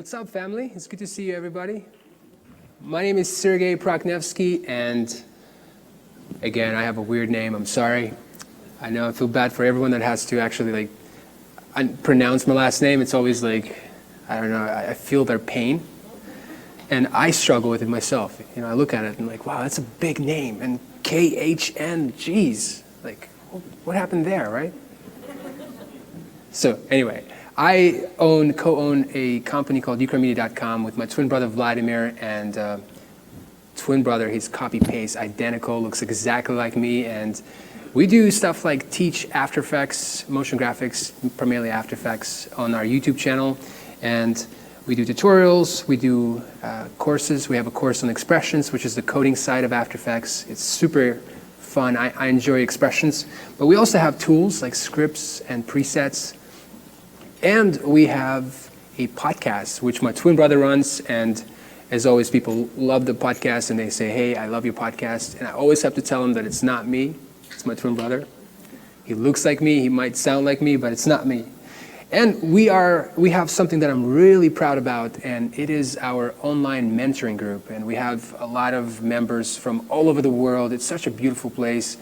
What's up, family? It's good to see you, everybody. My name is Sergei Prokhnevskiy, and again, I have a weird name. I'm sorry. I know I feel bad for everyone that has to actually pronounce my last name. It's always like, I don't know, I feel their pain. And I struggle with it myself. You know, I look at it and I'm like, wow, that's a big name. And K-H-N, geez. Like, what happened there, right? So anyway, I co-own a company called ukramedia.com with my twin brother Vladimir, and twin brother, he's copy-paste, identical, looks exactly like me, and we do stuff like teach After Effects, motion graphics, primarily After Effects, on our YouTube channel, and we do tutorials, we do courses. We have a course on expressions, which is the coding side of After Effects. It's super fun. I enjoy expressions, but we also have tools like scripts and presets. And we have a podcast, which my twin brother runs, and as always, people love the podcast, and they say, hey, I love your podcast, and I always have to tell them that it's not me, it's my twin brother. He looks like me, he might sound like me, but it's not me. And we have something that I'm really proud about, and it is our online mentoring group, and we have a lot of members from all over the world. It's such a beautiful place.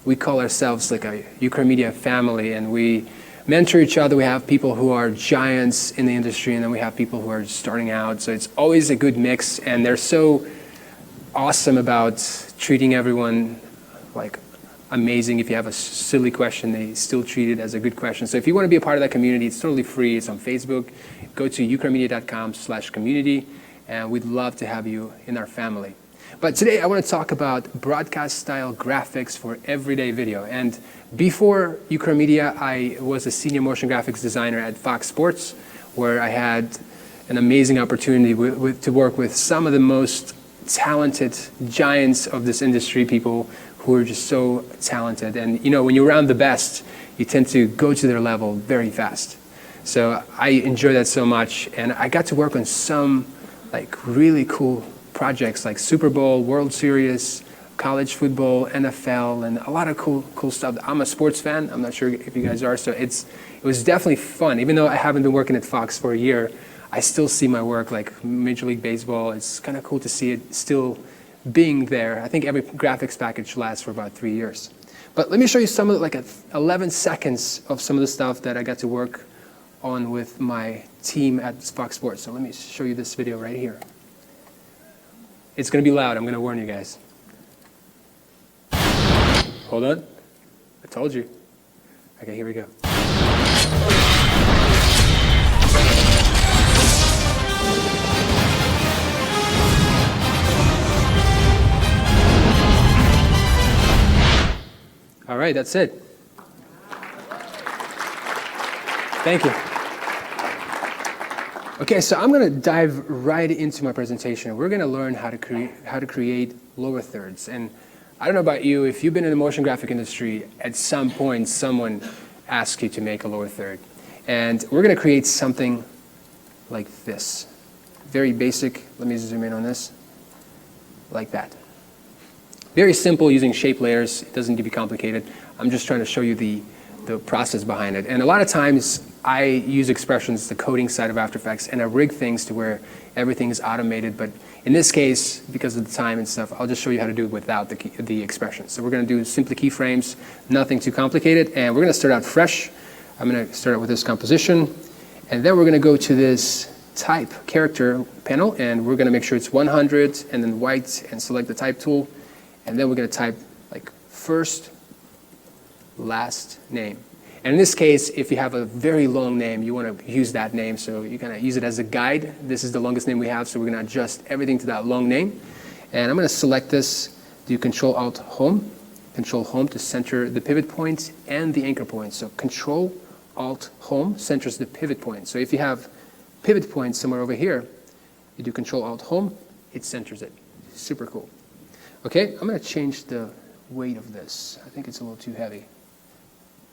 We call ourselves like a Ukramedia family, and we mentor each other. We have people who are giants in the industry, and then we have people who are starting out. So it's always a good mix, and they're so awesome about treating everyone like amazing. If you have a silly question, they still treat it as a good question. So if you want to be a part of that community, it's totally free. It's on Facebook. Go to ukramedia.com/community, and we'd love to have you in our family. But today I want to talk about broadcast-style graphics for everyday video. And before Ukramedia, I was a senior motion graphics designer at Fox Sports, where I had an amazing opportunity to work with some of the most talented giants of this industry, people who are just so talented. And you know, when you're around the best, you tend to go to their level very fast. So I enjoy that so much, and I got to work on some really cool projects like Super Bowl, World Series, college football, NFL, and a lot of cool stuff. I'm a sports fan. I'm not sure if you guys are, so it was definitely fun. Even though I haven't been working at Fox for a year, I still see my work like Major League Baseball. It's kind of cool to see it still being there. I think every graphics package lasts for about 3 years. But let me show you some of 11 seconds of some of the stuff that I got to work on with my team at Fox Sports. So let me show you this video right here. It's going to be loud. I'm going to warn you guys. Hold on. I told you. Okay, here we go. All right, that's it. Thank you. Okay, so I'm going to dive right into my presentation. We're going to learn how to create lower thirds. And I don't know about you, if you've been in the motion graphic industry, at some point someone asks you to make a lower third. And we're going to create something like this. Very basic. Let me zoom in on this. Like that. Very simple, using shape layers. It doesn't need to be complicated. I'm just trying to show you the process behind it. And a lot of times I use expressions, the coding side of After Effects, and I rig things to where everything is automated. But in this case, because of the time and stuff, I'll just show you how to do it without the expressions. So we're going to do simply keyframes, nothing too complicated. And we're going to start out fresh. I'm going to start out with this composition. And then we're going to go to this type character panel, and we're going to make sure it's 100 and then white, and select the type tool. And then we're going to type first, last name. And in this case, if you have a very long name, you want to use that name. So you're going to use it as a guide. This is the longest name we have, so we're going to adjust everything to that long name. And I'm going to select this, do Control-Alt-Home. Control-Home to center the pivot point and the anchor point. So Control-Alt-Home centers the pivot point. So if you have pivot point somewhere over here, you do Control-Alt-Home, it centers it. Super cool. Okay, I'm going to change the weight of this. I think it's a little too heavy.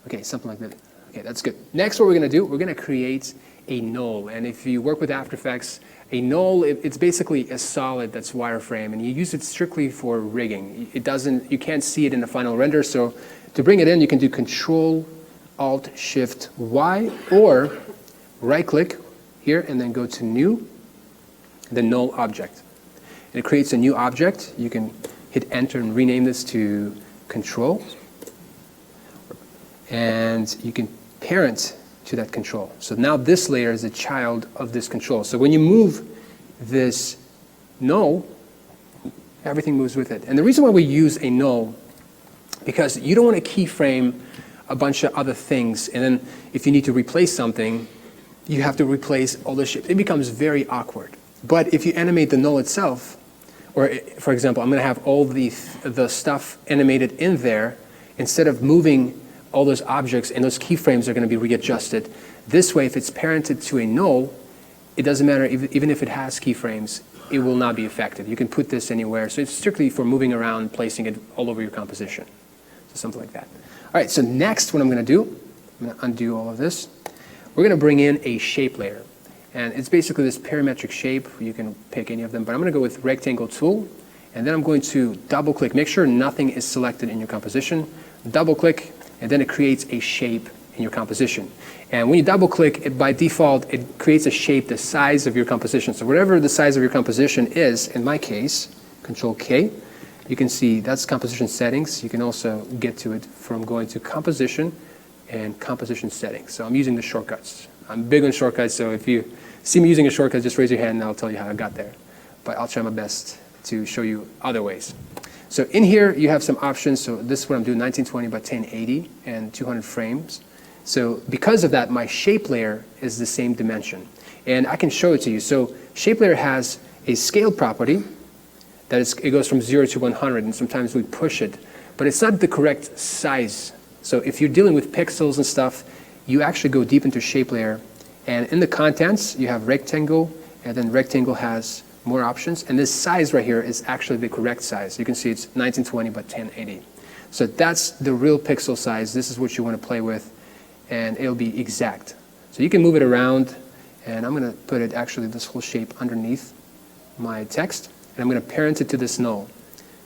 Okay, something like that. Okay, that's good. Next, what we're going to do, we're going to create a null. And if you work with After Effects, a null, it's basically a solid that's wireframe, and you use it strictly for rigging. You can't see it in the final render, so to bring it in, you can do Control-Alt-Shift-Y, or right-click here and then go to New, the null object. And it creates a new object. You can hit enter and rename this to control. And you can parent to that control. So now this layer is a child of this control. So when you move this null, everything moves with it. And the reason why we use a null, because you don't want to keyframe a bunch of other things, and then if you need to replace something, you have to replace all the shapes. It becomes very awkward. But if you animate the null itself, or for example, I'm going to have all the stuff animated in there, instead of moving all those objects, and those keyframes are going to be readjusted. This way, if it's parented to a null, it doesn't matter, even if it has keyframes, it will not be affected. You can put this anywhere. So it's strictly for moving around, placing it all over your composition. So something like that. All right, so next what I'm going to do, I'm going to undo all of this. We're going to bring in a shape layer. And it's basically this parametric shape. You can pick any of them, but I'm going to go with rectangle tool. And then I'm going to double click. Make sure nothing is selected in your composition. Double click, and then it creates a shape in your composition. And when you double click, it by default, it creates a shape the size of your composition. So whatever the size of your composition is, in my case, Control K, you can see that's composition settings. You can also get to it from going to composition and composition settings. So I'm using the shortcuts. I'm big on shortcuts, so if you see me using a shortcut, just raise your hand and I'll tell you how I got there. But I'll try my best to show you other ways. So in here, you have some options. So this is what I'm doing, 1920 by 1080 and 200 frames. So because of that, my shape layer is the same dimension. And I can show it to you. So shape layer has a scale property that it goes from 0 to 100, and sometimes we push it. But it's not the correct size. So if you're dealing with pixels and stuff, you actually go deep into shape layer. And in the contents, you have rectangle, and then rectangle has more options. And this size right here is actually the correct size. You can see it's 1920 by 1080. So that's the real pixel size. This is what you want to play with, and it'll be exact. So you can move it around, and I'm going to put it actually this whole shape underneath my text, and I'm going to parent it to this null,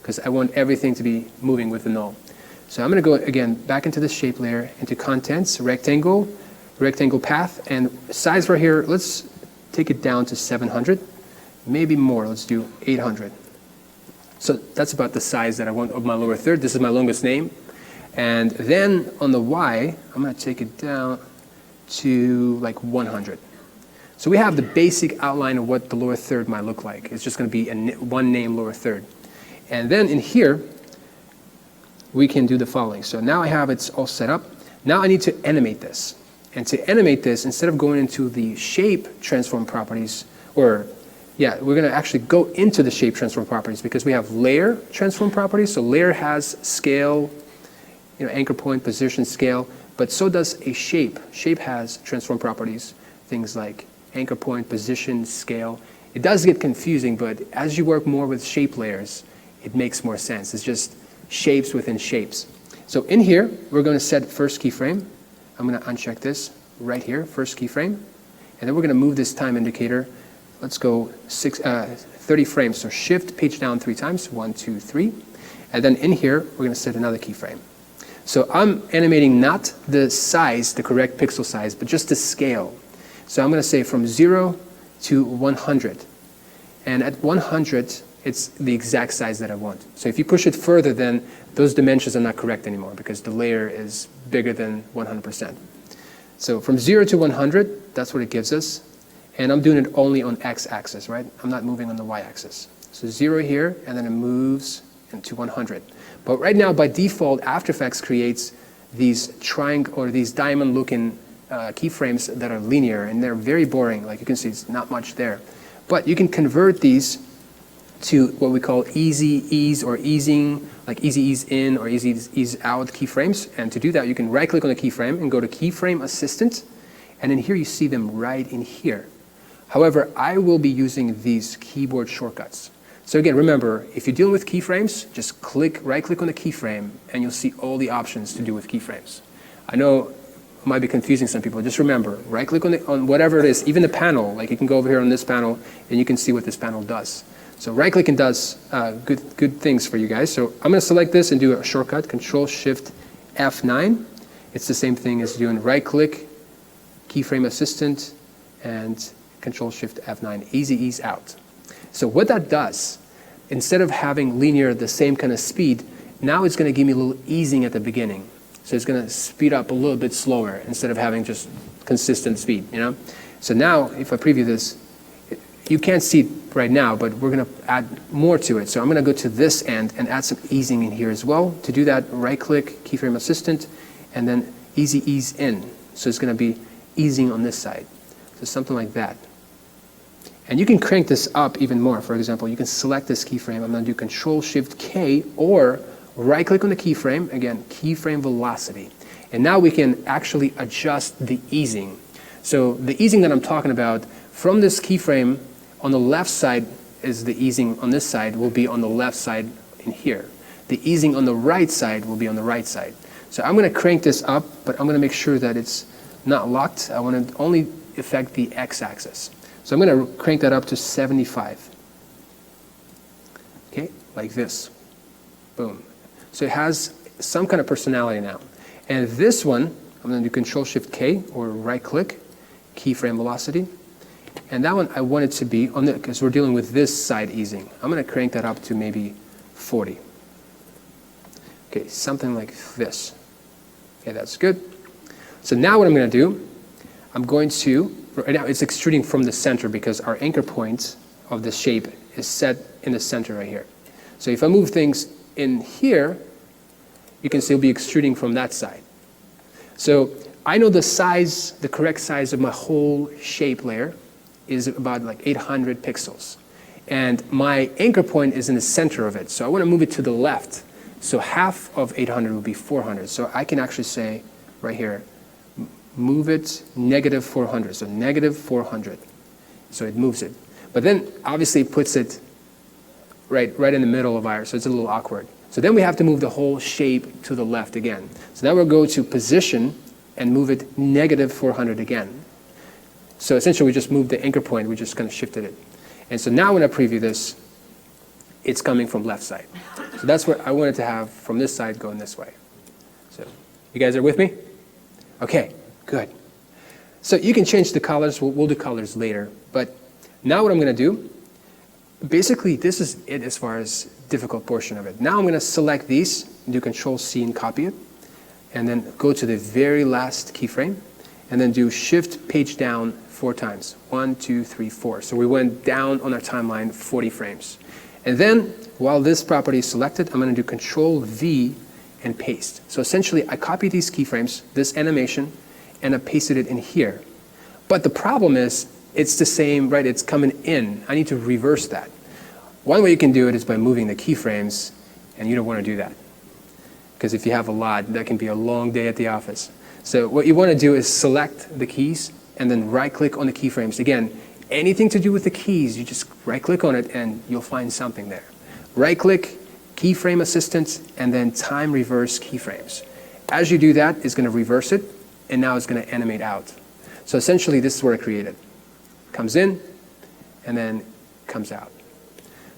because I want everything to be moving with the null. So I'm going to go again back into the shape layer, into contents, rectangle, rectangle path, and size right here, let's take it down to 700, maybe more, let's do 800. So that's about the size that I want of my lower third. This is my longest name. And then on the Y, I'm going to take it down to like 100. So we have the basic outline of what the lower third might look like. It's just going to be one name lower third. And then in here, we can do the following. So now I have it all set up. Now I need to animate this. And to animate this, instead of going into the shape transform properties, we're going to actually go into the shape transform properties, because we have layer transform properties. So layer has scale, anchor point, position, scale, but so does a shape. Shape has transform properties, things like anchor point, position, scale. It does get confusing, but as you work more with shape layers, it makes more sense. It's just shapes within shapes. So in here, we're going to set first keyframe. I'm going to uncheck this right here, first keyframe. And then we're going to move this time indicator. Let's go 30 frames. So shift page down 3 times, 1, 2, 3. And then in here, we're going to set another keyframe. So I'm animating not the size, the correct pixel size, but just the scale. So I'm going to say from 0 to 100. And at 100, it's the exact size that I want. So if you push it further, then those dimensions are not correct anymore, because the layer is bigger than 100%. So from 0 to 100, that's what it gives us. And I'm doing it only on x-axis, right? I'm not moving on the y-axis. So 0 here, and then it moves into 100. But right now, by default, After Effects creates these triangle or these diamond-looking keyframes that are linear, and they're very boring. Like you can see, it's not much there. But you can convert these to what we call easy ease or easing, like easy ease in or easy ease out keyframes. And to do that, you can right-click on the keyframe and go to Keyframe Assistant. And in here, you see them right in here. However, I will be using these keyboard shortcuts. So again, remember, if you're dealing with keyframes, just right-click on the keyframe, and you'll see all the options to do with keyframes. I know it might be confusing some people. Just remember, right-click on whatever it is, even the panel. Like you can go over here on this panel, and you can see what this panel does. So right-clicking does good things for you guys. So I'm going to select this and do a shortcut, Control-Shift-F9. It's the same thing as doing right-click, Keyframe Assistant, and Control-Shift-F9, easy ease out. So what that does, instead of having linear the same kind of speed, now it's going to give me a little easing at the beginning. So it's going to speed up a little bit slower instead of having just consistent speed, you know? So now, if I preview this, you can't see it right now, but we're going to add more to it. So I'm going to go to this end and add some easing in here as well. To do that, right-click, keyframe assistant, and then easy ease in. So it's going to be easing on this side. So something like that. And you can crank this up even more. For example, you can select this keyframe. I'm going to do Control-Shift-K, or right-click on the keyframe, again, keyframe velocity. And now we can actually adjust the easing. So the easing that I'm talking about, from this keyframe, on the left side is the easing on this side will be on the left side in here. The easing on the right side will be on the right side. So I'm going to crank this up, but I'm going to make sure that it's not locked. I want to only affect the x-axis. So I'm going to crank that up to 75. Okay, like this. Boom. So it has some kind of personality now. And this one, I'm going to do Control-Shift-K, or right-click, keyframe velocity. And that one I want it to be, on the, because we're dealing with this side easing. I'm going to crank that up to maybe 40. Okay, something like this. Okay, that's good. So now what I'm going to do, I'm going to, right now it's extruding from the center because our anchor point of the shape is set in the center right here. So if I move things in here, you can see it'll be extruding from that side. So I know the size, the correct size of my whole shape layer is about like 800 pixels. And my anchor point is in the center of it. So I want to move it to the left. So half of 800 would be 400. So I can actually say right here, move it negative 400. So negative 400. So it moves it. But then obviously it puts it right in the middle of ours. So it's a little awkward. So then we have to move the whole shape to the left again. So now we'll go to position and move it negative 400 again. So essentially we just moved the anchor point, we just kind of shifted it. And so now when I preview this, it's coming from left side. So that's what I wanted to have from this side going this way. So you guys are with me? Okay, good. So you can change the colors, we'll do colors later. But now what I'm going to do, basically this is it as far as difficult portion of it. Now I'm going to select these, do Control-C and copy it, and then go to the very last keyframe, and then do Shift page down 4 times. 1, 2, 3, 4. So we went down on our timeline 40 frames. And then, while this property is selected, I'm going to do Control-V and paste. So essentially, I copy these keyframes, this animation, and I pasted it in here. But the problem is, it's the same, right? It's coming in. I need to reverse that. One way you can do it is by moving the keyframes, and you don't want to do that. Because if you have a lot, that can be a long day at the office. So what you want to do is select the keys and then right-click on the keyframes. Again, anything to do with the keys, you just right-click on it and you'll find something there. Right-click, keyframe assistant, and then time reverse keyframes. As you do that, it's going to reverse it, and now it's going to animate out. So essentially, this is what I created. Comes in, and then comes out.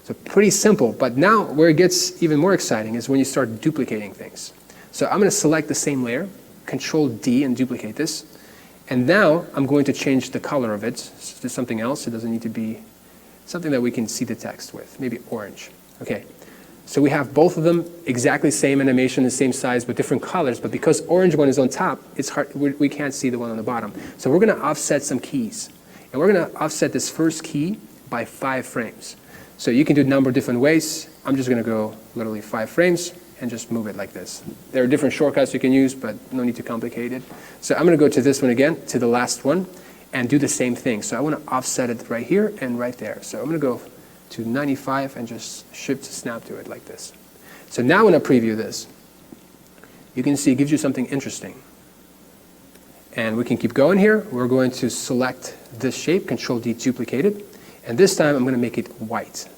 So pretty simple, but now where it gets even more exciting is when you start duplicating things. So I'm going to select the same layer, Control-D, and duplicate this. And now I'm going to change the color of it to something else. It doesn't need to be something that we can see the text with, maybe orange. Okay, so we have both of them exactly same animation, the same size, but different colors. But because orange one is on top, it's hard, we can't see the one on the bottom. So we're going to offset some keys. And we're going to offset this first key by 5 frames. So you can do a number of different ways. I'm just going to go literally 5 frames and just move it like this. There are different shortcuts you can use, but no need to complicate it. So I'm going to go to this one again, to the last one, and do the same thing. So I want to offset it right here and right there. So I'm going to go to 95 and just shift snap to it like this. So now when I preview this, you can see it gives you something interesting. And we can keep going here. We're going to select this shape, Control-D, duplicate it. And this time I'm going to make it white.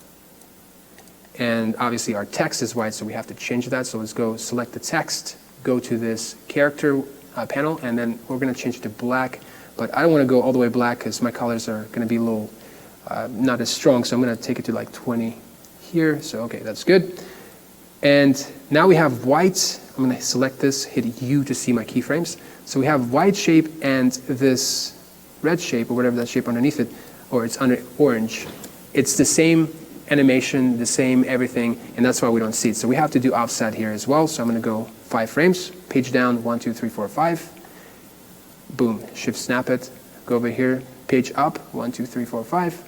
And obviously our text is white, so we have to change that. So let's go select the text, go to this character panel, and then we're going to change it to black. But I don't want to go all the way black because my colors are going to be a little not as strong. So I'm going to take it to like 20 here. So okay, that's good. And now we have white. I'm going to select this, hit U to see my keyframes. So we have white shape and this red shape, or whatever that shape underneath it, or it's under orange. it's the same animation, the same everything, and that's why we don't see it. So we have to do offset here as well. So I'm going to go 5 frames, page down, 1, 2, 3, 4, 5. Boom, shift snap it, go over here, page up, 1, 2, 3, 4, 5.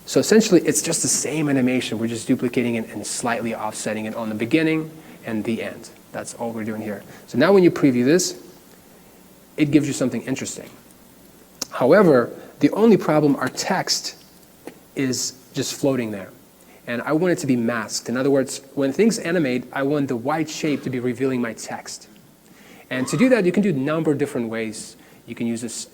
So essentially, it's just the same animation. We're just duplicating it and slightly offsetting it on the beginning and the end. That's all we're doing here. So now when you preview this, it gives you something interesting. However, the only problem, our text is just floating there. And I want it to be masked. In other words, when things animate, I want the white shape to be revealing my text. And to do that, you can do a number of different ways. You can use this,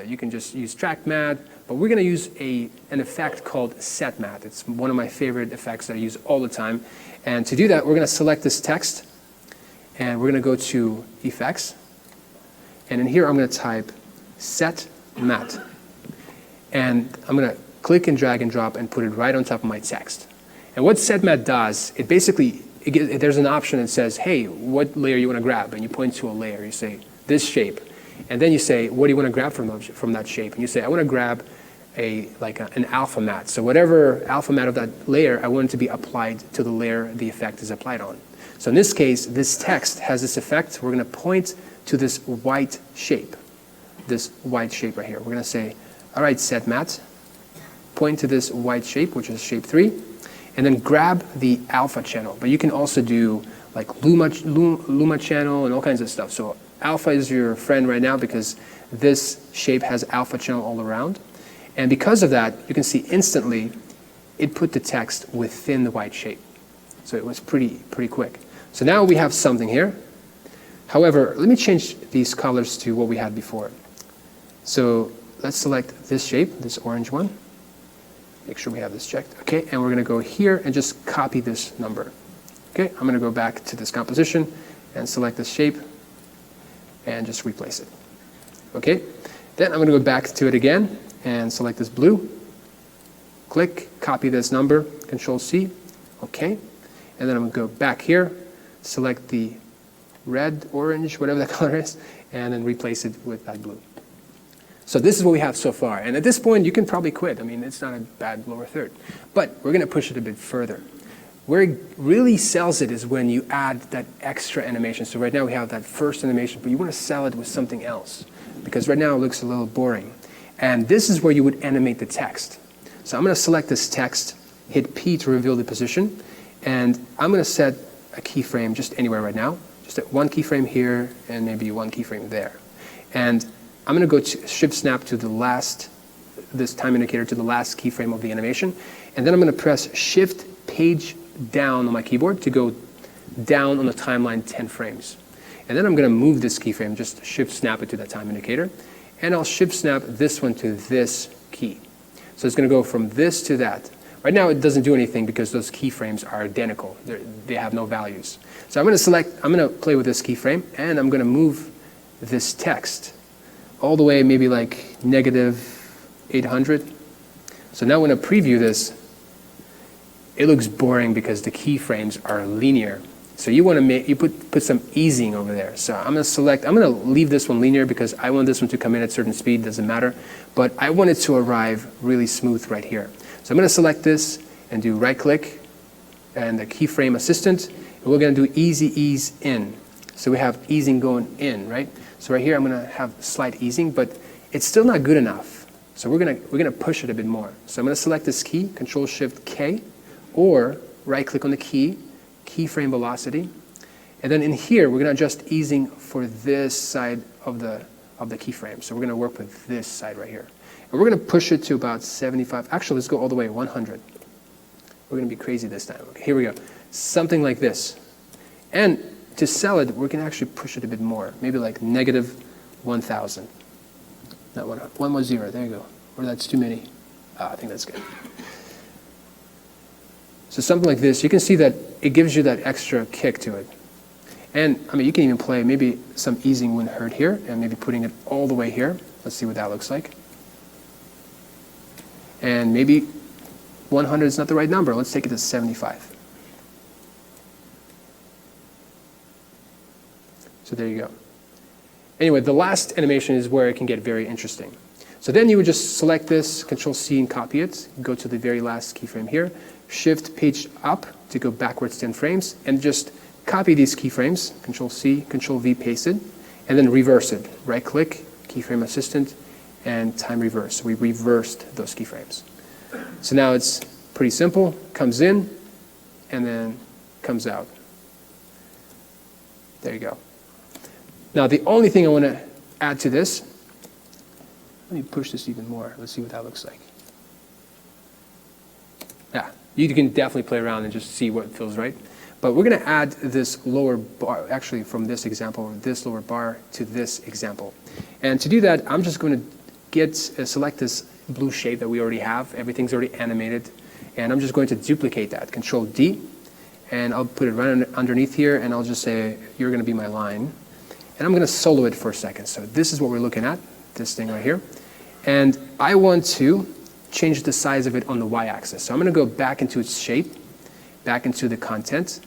you can just use track matte, but we're going to use an effect called set matte. It's one of my favorite effects that I use all the time. And to do that, we're going to select this text, and we're going to go to Effects. And in here, I'm going to type set matte. And I'm going to click and drag and drop and put it right on top of my text. And what set matte does, it basically, there's an option that says, hey, what layer you want to grab? And you point to a layer. You say, this shape. And then you say, what do you want to grab from that shape? And you say, I want to grab an alpha matte. So whatever alpha matte of that layer, I want it to be applied to the layer the effect is applied on. So in this case, this text has this effect. We're going to point to this white shape right here. We're going to say, all right, set matte, point to this white shape, which is shape 3, and then grab the alpha channel. But you can also do like luma channel and all kinds of stuff. So alpha is your friend right now because this shape has alpha channel all around. And because of that, you can see instantly it put the text within the white shape. So it was pretty quick. So now we have something here. However, let me change these colors to what we had before. So let's select this shape, this orange one. Make sure we have this checked. Okay, and we're going to go here and just copy this number. Okay, I'm going to go back to this composition and select this shape and just replace it. Okay, then I'm going to go back to it again and select this blue. Click, copy this number, Control C. Okay, and then I'm going to go back here, select the red, orange, whatever that color is, and then replace it with that blue. So this is what we have so far. And at this point, you can probably quit. I mean, it's not a bad lower third. But we're going to push it a bit further. Where it really sells it is when you add that extra animation. So right now we have that first animation, but you want to sell it with something else. Because right now it looks a little boring. And this is where you would animate the text. So I'm going to select this text, hit P to reveal the position, and I'm going to set a keyframe just anywhere right now. Just one keyframe here, and maybe one keyframe there. And I'm going to go to shift snap to the last, this time indicator to the last keyframe of the animation. And then I'm going to press shift page down on my keyboard to go down on the timeline 10 frames. And then I'm going to move this keyframe, just shift snap it to that time indicator. And I'll shift snap this one to this key. So it's going to go from this to that. Right now it doesn't do anything because those keyframes are identical. They have no values. So I'm going to play with this keyframe, and I'm going to move this text all the way maybe like -800. So now when I preview this, it looks boring because the keyframes are linear. So you want to put some easing over there. So I'm going to leave this one linear because I want this one to come in at a certain speed, doesn't matter. But I want it to arrive really smooth right here. So I'm going to select this and do right click and the keyframe assistant. And we're going to do easy ease in. So we have easing going in, right? So right here I'm going to have slight easing, but it's still not good enough. So we're going to push it a bit more. So I'm going to select this key, Control Shift K, or right click on the key, keyframe velocity. And then in here we're going to adjust easing for this side of the keyframe. So we're going to work with this side right here. And we're going to push it to about 75. Actually, let's go all the way 100. We're going to be crazy this time. Okay, here we go. Something like this. And to sell it, we can actually push it a bit more. Maybe like -1000. Not 100. 110. There you go. Or that's too many. I think that's good. So something like this, you can see that it gives you that extra kick to it. And I mean, you can even play maybe some easing wouldn't hurt here, and maybe putting it all the way here. Let's see what that looks like. And maybe 100 is not the right number. Let's take it to 75. So there you go. Anyway, the last animation is where it can get very interesting. So then you would just select this, Control-C and copy it, go to the very last keyframe here, Shift page up to go backwards 10 frames, and just copy these keyframes, Control-C, Control-V, paste it, and then reverse it. Right-click, Keyframe Assistant, and Time Reverse. So we reversed those keyframes. So now it's pretty simple. Comes in, and then comes out. There you go. Now the only thing I want to add to this, let me push this even more. Let's see what that looks like. Yeah, you can definitely play around and just see what feels right. But we're going to add this lower bar, actually from this example, this lower bar to this example. And to do that, I'm just going to select this blue shape that we already have. Everything's already animated. And I'm just going to duplicate that, Control-D. And I'll put it right underneath here, and I'll just say, you're going to be my line. And I'm going to solo it for a second. So this is what we're looking at, this thing right here. And I want to change the size of it on the y-axis. So I'm going to go back into its shape, back into the content,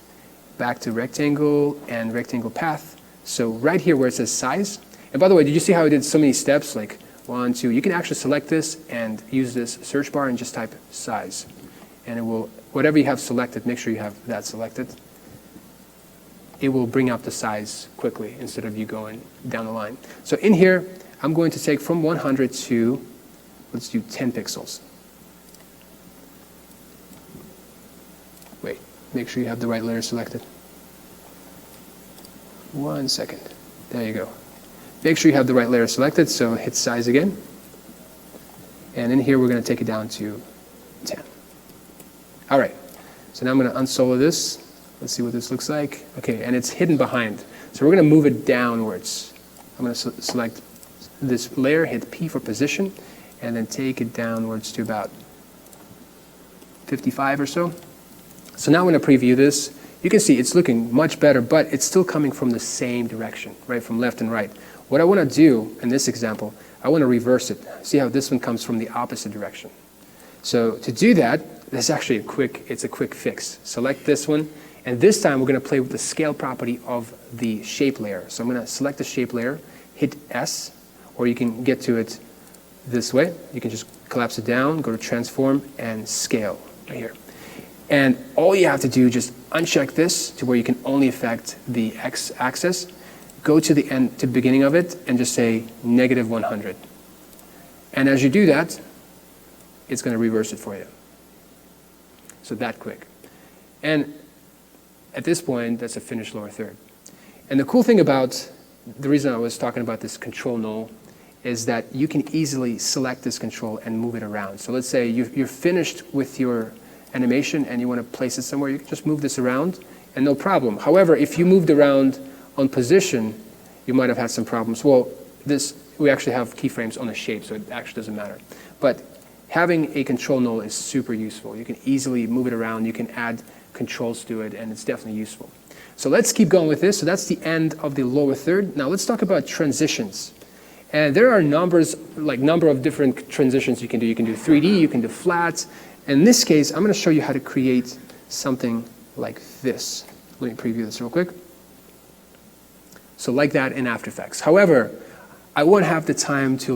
back to rectangle and rectangle path. So right here where it says size. And by the way, did you see how I did so many steps? Like 1, 2. You can actually select this and use this search bar and just type size. And it will, whatever you have selected, make sure you have that selected. It will bring up the size quickly instead of you going down the line. So in here, I'm going to take from 100 to, let's do 10 pixels. Wait, make sure you have the right layer selected. 1 second. There you go. Make sure you have the right layer selected, so hit size again. And in here, we're going to take it down to 10. All right, so now I'm going to unsolo this. Let's see what this looks like. Okay, and it's hidden behind. So we're going to move it downwards. I'm going to select this layer, hit P for position, and then take it downwards to about 55 or so. So now I'm going to preview this. You can see it's looking much better, but it's still coming from the same direction, right, from left and right. What I want to do in this example, I want to reverse it. See how this one comes from the opposite direction. So to do that, there's actually it's a quick fix. Select this one, and this time we're going to play with the scale property of the shape layer. So I'm going to select the shape layer, hit S, or you can get to it this way. You can just collapse it down, go to transform, and scale right here. And all you have to do, just uncheck this to where you can only affect the x-axis. Go to the end, to the beginning of it, and just say -100. And as you do that, it's going to reverse it for you. So that quick. And at this point, that's a finished lower third. And the cool thing about, the reason I was talking about this control null, is that you can easily select this control and move it around. So let's say you're finished with your animation and you want to place it somewhere, you can just move this around and no problem. However, if you moved around on position, you might have had some problems. Well, we actually have keyframes on the shape, so it actually doesn't matter. But having a control null is super useful. You can easily move it around, you can add controls to it, and it's definitely useful. So let's keep going with this. So that's the end of the lower third. Now let's talk about transitions. And there are number of different transitions you can do. You can do 3D, you can do flat. In this case, I'm going to show you how to create something like this. Let me preview this real quick. So like that in After Effects. However, I won't have the time to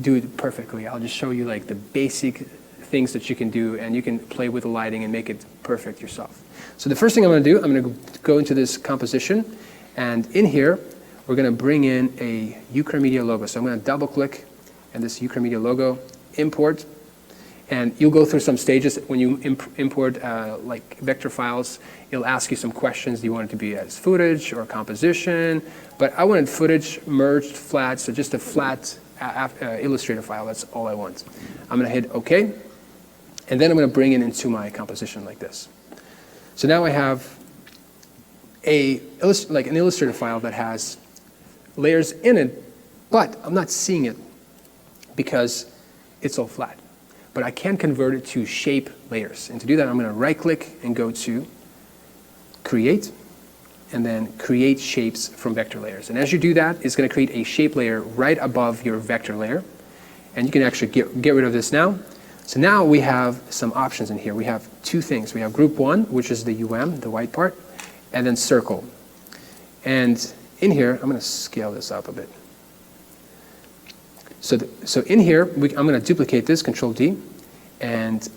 do it perfectly. I'll just show you the basic things that you can do, and you can play with the lighting and make it perfect yourself. So the first thing I'm going to do, I'm going to go into this composition, and in here, we're going to bring in a Ukramedia logo. So I'm going to double click and this Ukramedia logo, import, and you'll go through some stages when you import vector files. It'll ask you some questions. Do you want it to be as footage or composition? But I wanted footage, merged, flat, so just a flat Illustrator file. That's all I want. I'm going to hit OK, and then I'm going to bring it into my composition like this. So now I have an Illustrator file that has layers in it, but I'm not seeing it because it's all flat. But I can convert it to shape layers. And to do that, I'm going to right-click and go to Create, and then Create Shapes from Vector Layers. And as you do that, it's going to create a shape layer right above your vector layer. And you can actually get rid of this now. So now we have some options in here. We have two things. We have Group 1, which is the the white part, and then Circle. And in here, I'm going to scale this up a bit. So in here, I'm going to duplicate this, Control D, and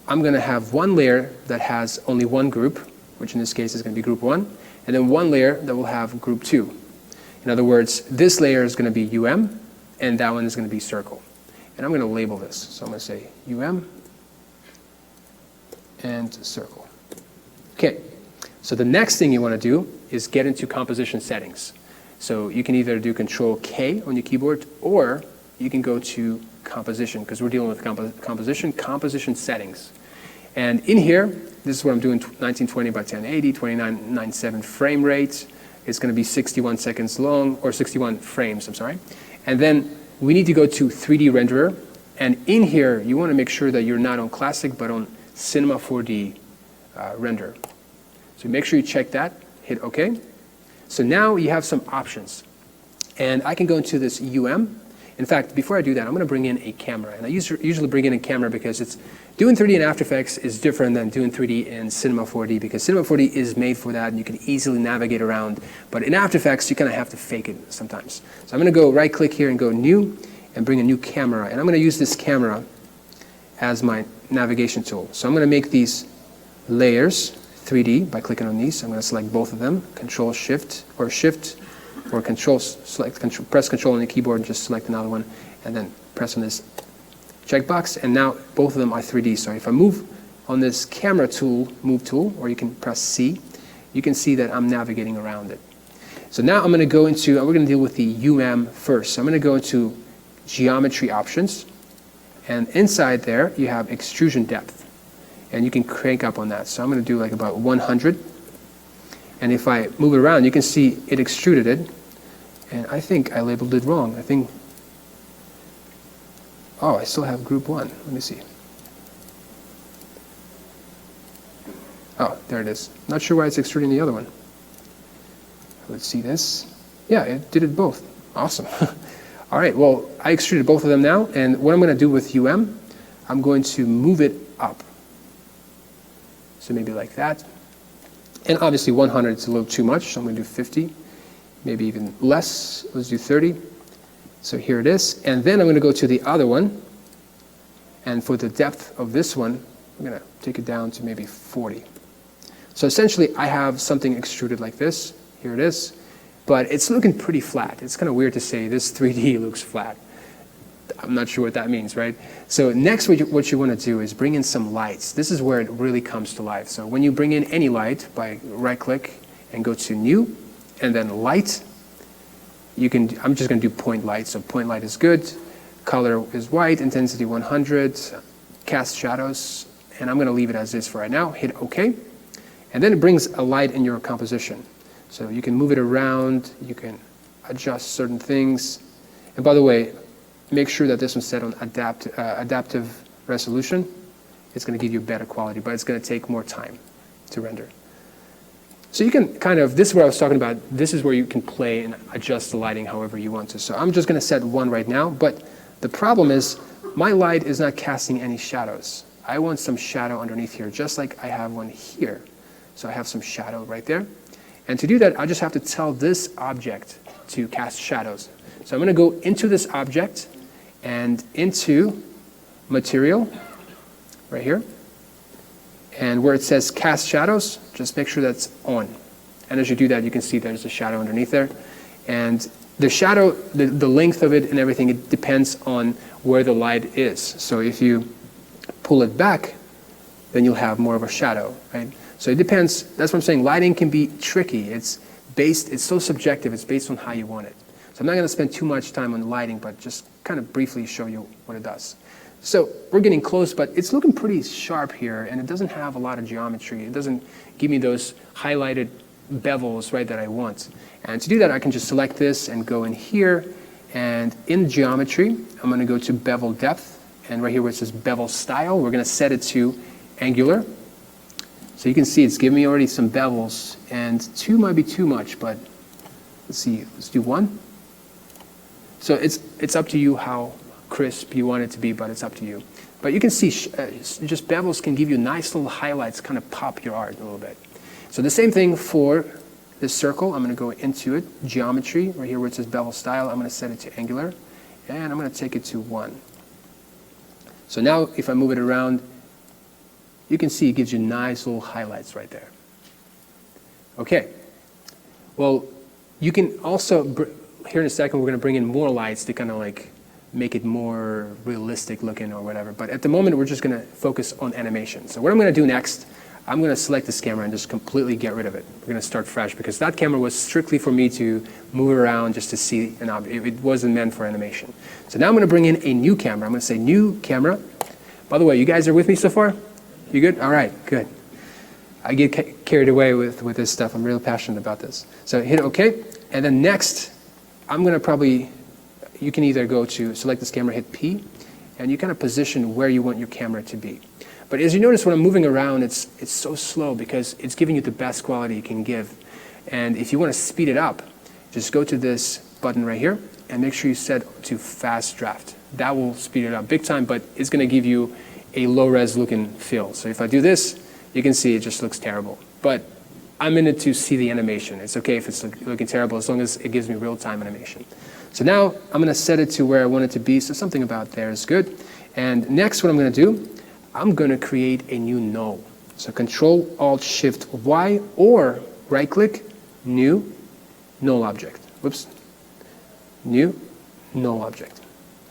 I'm going to have one layer that has only one group, which in this case is going to be group 1, and then one layer that will have group 2. In other words, this layer is going to be UM, and that one is going to be circle. And I'm going to label this. So I'm going to say UM and circle. Okay, so the next thing you want to do is get into composition settings. So you can either do Control K on your keyboard, or you can go to composition, because we're dealing with composition settings. And in here, this is what I'm doing, 1920 by 1080, 2997 frame rate. It's going to be 61 seconds long, or 61 frames, I'm sorry. And then we need to go to 3D renderer. And in here, you want to make sure that you're not on classic, but on Cinema 4D render. So make sure you check that, hit OK. So now you have some options. And I can go into this UM. In fact, before I do that, I'm going to bring in a camera. And I usually bring in a camera because doing 3D in After Effects is different than doing 3D in Cinema 4D, because Cinema 4D is made for that and you can easily navigate around. But in After Effects, you kind of have to fake it sometimes. So I'm going to go right click here and go New and bring a new camera. And I'm going to use this camera as my navigation tool. So I'm going to make these layers 3D by clicking on these. I'm going to select both of them, Control Shift or Shift or Control, press Control on the keyboard and just select another one, and then press on this checkbox, and now both of them are 3D. So if I move on this camera tool, move tool, or you can press C, you can see that I'm navigating around it. So now I'm going to go into, we're going to deal with the UM first. So I'm going to go into geometry options, and inside there you have extrusion depth, and you can crank up on that. So I'm going to do like about 100, and if I move it around, you can see it extruded it. And I think I labeled it wrong. I think, oh, I still have group 1. Let me see. Oh, there it is. Not sure why it's extruding the other one. Let's see this. Yeah, it did it both. Awesome. All right, well, I extruded both of them now. And what I'm going to do with UM, I'm going to move it up. So maybe like that. And obviously 100 is a little too much, so I'm going to do 50. Maybe even less. Let's do 30. So here it is. And then I'm going to go to the other one. And for the depth of this one, I'm going to take it down to maybe 40. So essentially, I have something extruded like this. Here it is. But it's looking pretty flat. It's kind of weird to say this 3D looks flat. I'm not sure what that means, right? So next, what you want to do is bring in some lights. This is where it really comes to life. So when you bring in any light by right-click and go to New, and then light, I'm just going to do point light. So point light is good. Color is white, intensity 100, cast shadows, and I'm going to leave it as is for right now. Hit OK. And then it brings a light in your composition. So you can move it around, you can adjust certain things. And by the way, make sure that this one's set on adaptive resolution. It's going to give you better quality, but it's going to take more time to render. So you can kind of, this is what I was talking about, this is where you can play and adjust the lighting however you want to. So I'm just going to set 1 right now, but the problem is my light is not casting any shadows. I want some shadow underneath here, just like I have one here. So I have some shadow right there. And to do that, I just have to tell this object to cast shadows. So I'm going to go into this object and into material right here. And where it says cast shadows, just make sure that's on. And as you do that, you can see there's a shadow underneath there. And the shadow, the length of it and everything, it depends on where the light is. So if you pull it back, then you'll have more of a shadow, right? So it depends. That's what I'm saying. Lighting can be tricky. It's so subjective. It's based on how you want it. So I'm not going to spend too much time on lighting, but just kind of briefly show you what it does. So we're getting close, but it's looking pretty sharp here, and it doesn't have a lot of geometry. It doesn't give me those highlighted bevels, right, that I want. And to do that, I can just select this and go in here, and in geometry, I'm going to go to bevel depth, and right here where it says bevel style, we're going to set it to angular. So you can see it's giving me already some bevels, and 2 might be too much, but let's see, let's do 1. So it's up to you how crisp you want it to be, but it's up to you. But you can see just bevels can give you nice little highlights, kind of pop your art a little bit. So the same thing for this circle. I'm going to go into it, geometry, right here where it says bevel style. I'm going to set it to angular. and I'm going to take it to 1. So now if I move it around, you can see it gives you nice little highlights right there. Okay, well, you can also, here in a second, we're going to bring in more lights to kind of like make it more realistic looking or whatever. But at the moment, we're just going to focus on animation. So what I'm going to do next, I'm going to select this camera and just completely get rid of it. We're going to start fresh because that camera was strictly for me to move around just to see an object. It wasn't meant for animation. So now I'm going to bring in a new camera. I'm going to say new camera. By the way, you guys are with me so far? You good? All right, good. I get carried away with this stuff. I'm really passionate about this. So hit OK. And then next, I'm going to probably, you can either go to select this camera, hit P, and you kind of position where you want your camera to be. But as you notice, when I'm moving around, it's so slow because it's giving you the best quality it can give. And if you want to speed it up, just go to this button right here and make sure you set to fast draft. That will speed it up big time, but it's going to give you a low-res looking feel. So if I do this, you can see it just looks terrible. But I'm in it to see the animation. It's okay if it's looking terrible as long as it gives me real-time animation. So now I'm going to set it to where I want it to be, so something about there is good. And next what I'm going to do, I'm going to create a new null. So Control-Alt-Shift-Y or right-click, new, null object. Whoops. New, null object.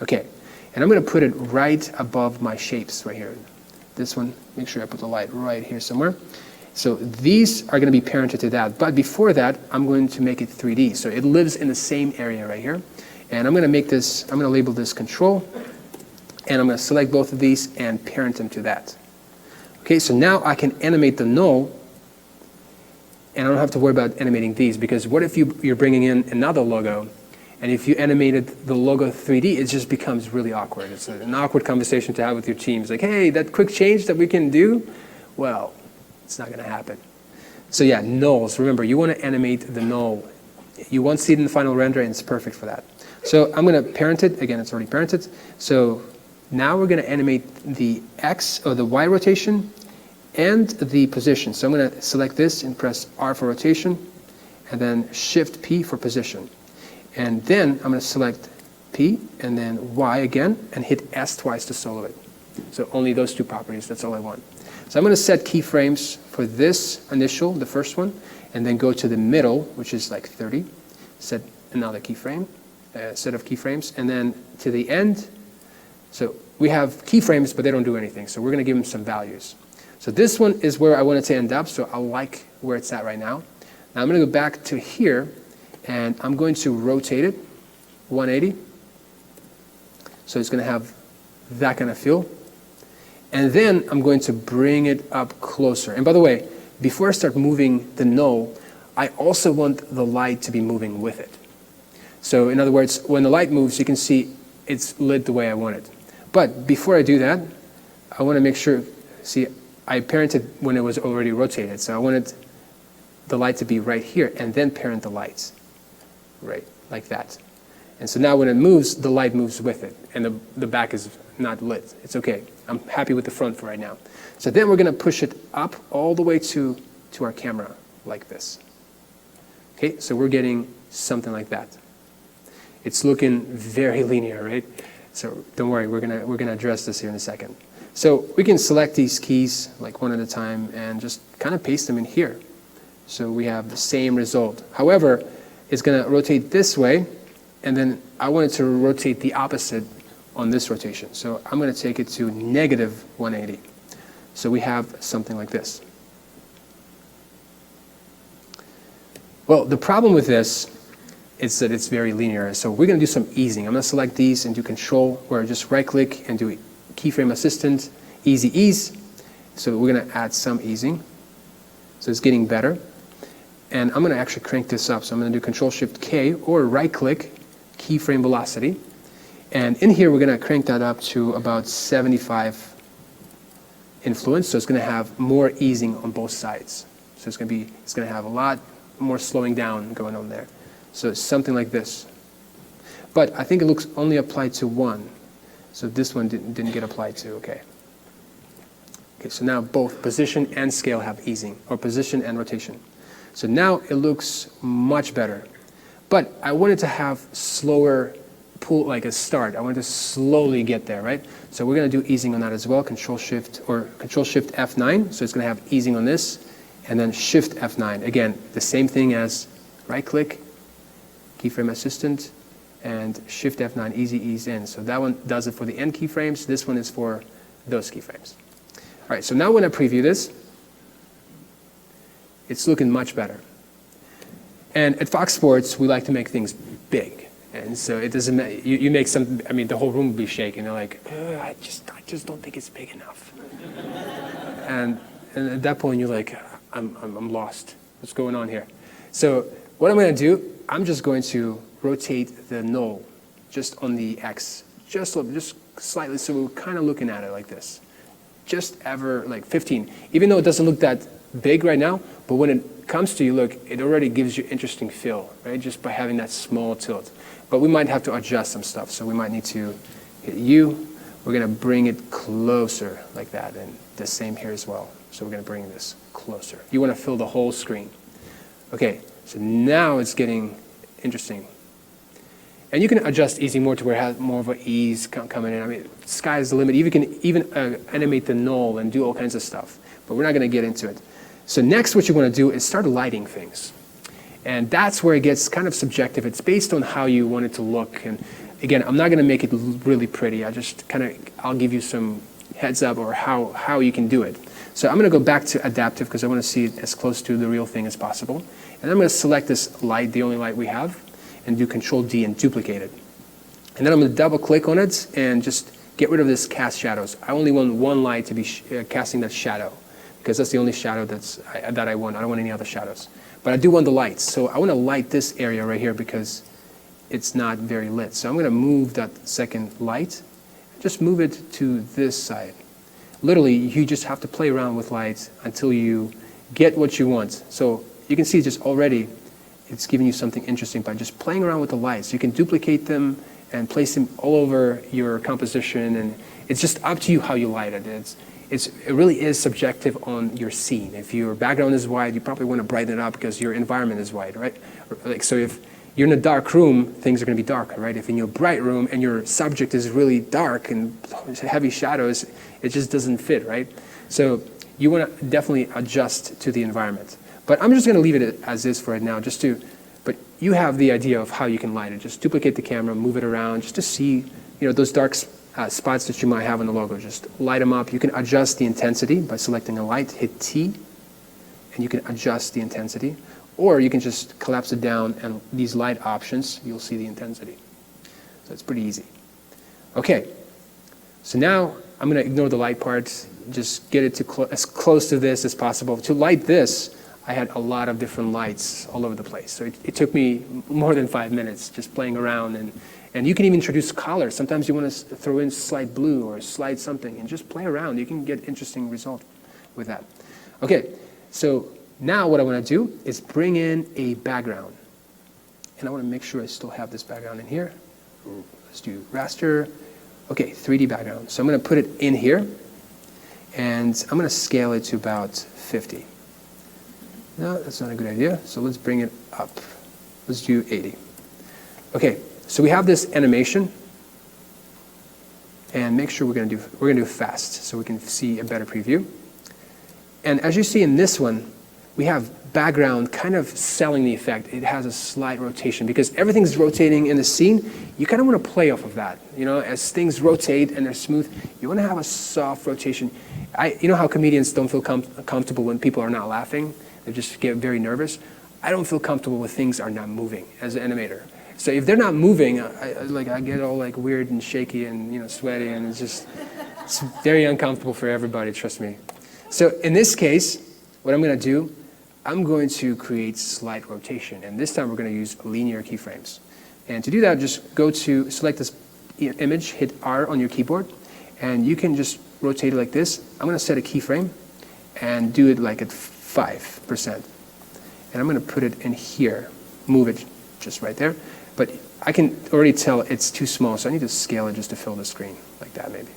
Okay. And I'm going to put it right above my shapes right here. This one, make sure I put the light right here somewhere. So these are going to be parented to that. But before that, I'm going to make it 3D. So it lives in the same area right here. And I'm going to make this, I'm going to label this control. And I'm going to select both of these and parent them to that. Okay, so now I can animate the null. And I don't have to worry about animating these. Because what if you're bringing in another logo? And if you animated the logo 3D, it just becomes really awkward. It's an awkward conversation to have with your team. It's like, hey, that quick change that we can do, well, it's not going to happen. So yeah, nulls. Remember, you want to animate the null. You won't see it in the final render, and it's perfect for that. So I'm going to parent it. Again, it's already parented. So now we're going to animate the X or the Y rotation and the position. So I'm going to select this and press R for rotation, and then Shift P for position. And then I'm going to select P and then Y again and hit S twice to solo it. So only those two properties, that's all I want. So I'm going to set keyframes for this initial, the first one, and then go to the middle, which is like 30. Set another keyframe, set of keyframes, and then to the end. So we have keyframes, but they don't do anything. So we're going to give them some values. So this one is where I want it to end up, so I like where it's at right now. Now I'm going to go back to here. And I'm going to rotate it 180. So it's going to have that kind of feel. And then I'm going to bring it up closer. And by the way, before I start moving the null, I also want the light to be moving with it. So in other words, when the light moves, you can see it's lit the way I want it. But before I do that, I want to make sure, see, I parented when it was already rotated. So I wanted the light to be right here and then parent the lights. Right, like that. And so now when it moves, the light moves with it, and the back is not lit. It's okay. I'm happy with the front for right now. So then we're going to push it up all the way to our camera, like this. Okay, so we're getting something like that. It's looking very linear, right? So don't worry, we're gonna address this here in a second. So we can select these keys like one at a time and just kind of paste them in here. So we have the same result. However, it's going to rotate this way, and then I want it to rotate the opposite on this rotation. So I'm going to take it to negative 180. So we have something like this. Well, the problem with this is that it's very linear. So we're going to do some easing. I'm going to select these and do Control, or just right-click and do Keyframe Assistant, Easy Ease. So we're going to add some easing. So it's getting better. And I'm going to actually crank this up. So I'm going to do Control-Shift-K or right-click, keyframe velocity. And in here, we're going to crank that up to about 75 influence. So it's going to have more easing on both sides. So it's going to have a lot more slowing down going on there. So it's something like this. But I think it looks only applied to one. So this one didn't get applied to, okay. Okay, so now both position and scale have easing, or position and rotation. So now it looks much better. But I wanted to have slower pull like a start. I want to slowly get there, right? So we're going to do easing on that as well. Control Shift F9. So it's going to have easing on this, and then Shift F9. Again, the same thing as right click, keyframe assistant, and Shift F9, ease in. So that one does it for the end keyframes. This one is for those keyframes. All right, so now when I preview this, it's looking much better. And at Fox Sports, we like to make things big. And so it doesn't matter, you make some, I mean, the whole room will be shaking. They're like, I just don't think it's big enough. and at that point, you're like, I'm lost. What's going on here? So what I'm going to do, I'm just going to rotate the null just on the X, just slightly, so we're kind of looking at it like this. Just ever like 15. Even though it doesn't look that big right now, but when it comes to you, look, it already gives you interesting feel, right? Just by having that small tilt. But we might have to adjust some stuff, so we might need to hit U. We're going to bring it closer like that, and the same here as well. So we're going to bring this closer. You want to fill the whole screen. Okay, so now it's getting interesting. And you can adjust easing more to where it has more of an ease coming in. I mean, sky's the limit. You can even animate the null and do all kinds of stuff. But we're not going to get into it. So next, what you want to do is start lighting things. And that's where it gets kind of subjective. It's based on how you want it to look. And again, I'm not going to make it really pretty. I'll give you some heads up or how you can do it. So I'm going to go back to adaptive because I want to see it as close to the real thing as possible. And I'm going to select this light, the only light we have, and do Control D and duplicate it. And then I'm going to double click on it and just get rid of this cast shadows. I only want one light to be casting that shadow because that's the only shadow that I want. I don't want any other shadows. But I do want the lights. So I want to light this area right here because it's not very lit. So I'm going to move that second light, just move it to this side. Literally, you just have to play around with lights until you get what you want. So you can see just already it's giving you something interesting by just playing around with the lights. You can duplicate them and place them all over your composition, and it's just up to you how you light it. It really is subjective on your scene. If your background is white, you probably want to brighten it up because your environment is white, right? Like, so if you're in a dark room, things are going to be darker, right? If in your bright room and your subject is really dark and heavy shadows, it just doesn't fit, right? So you want to definitely adjust to the environment. But I'm just going to leave it as is for right now, but you have the idea of how you can light it. Just duplicate the camera, move it around, just to see, those dark spots that you might have on the logo. Just light them up. You can adjust the intensity by selecting a light, hit T, and you can adjust the intensity. Or you can just collapse it down, and these light options, you'll see the intensity. So it's pretty easy. Okay, so now I'm going to ignore the light part, just get it to as close to this as possible. To light this, I had a lot of different lights all over the place. So it took me more than 5 minutes just playing around. And you can even introduce colors. Sometimes you want to throw in slight blue or slight something and just play around. You can get interesting results with that. Okay, so now what I want to do is bring in a background. And I want to make sure I still have this background in here. Let's do raster. Okay, 3D background. So I'm going to put it in here. And I'm going to scale it to about 50. No, that's not a good idea. So let's bring it up. Let's do 80. Okay, so we have this animation. And make sure we're going to do fast so we can see a better preview. And as you see in this one, we have background kind of selling the effect. It has a slight rotation because everything's rotating in the scene. You kind of want to play off of that. As things rotate and they're smooth, you want to have a soft rotation. You know how comedians don't feel comfortable when people are not laughing? They just get very nervous. I don't feel comfortable when things are not moving as an animator. So if they're not moving, I get all like weird and shaky and sweaty, and it's very uncomfortable for everybody. Trust me. So in this case, what I'm going to do, I'm going to create slight rotation, and this time we're going to use linear keyframes. And to do that, just select this image, hit R on your keyboard, and you can just rotate it like this. I'm going to set a keyframe and do it like at 5%. And I'm going to put it in here, move it just right there. But I can already tell it's too small, so I need to scale it just to fill the screen, like that maybe.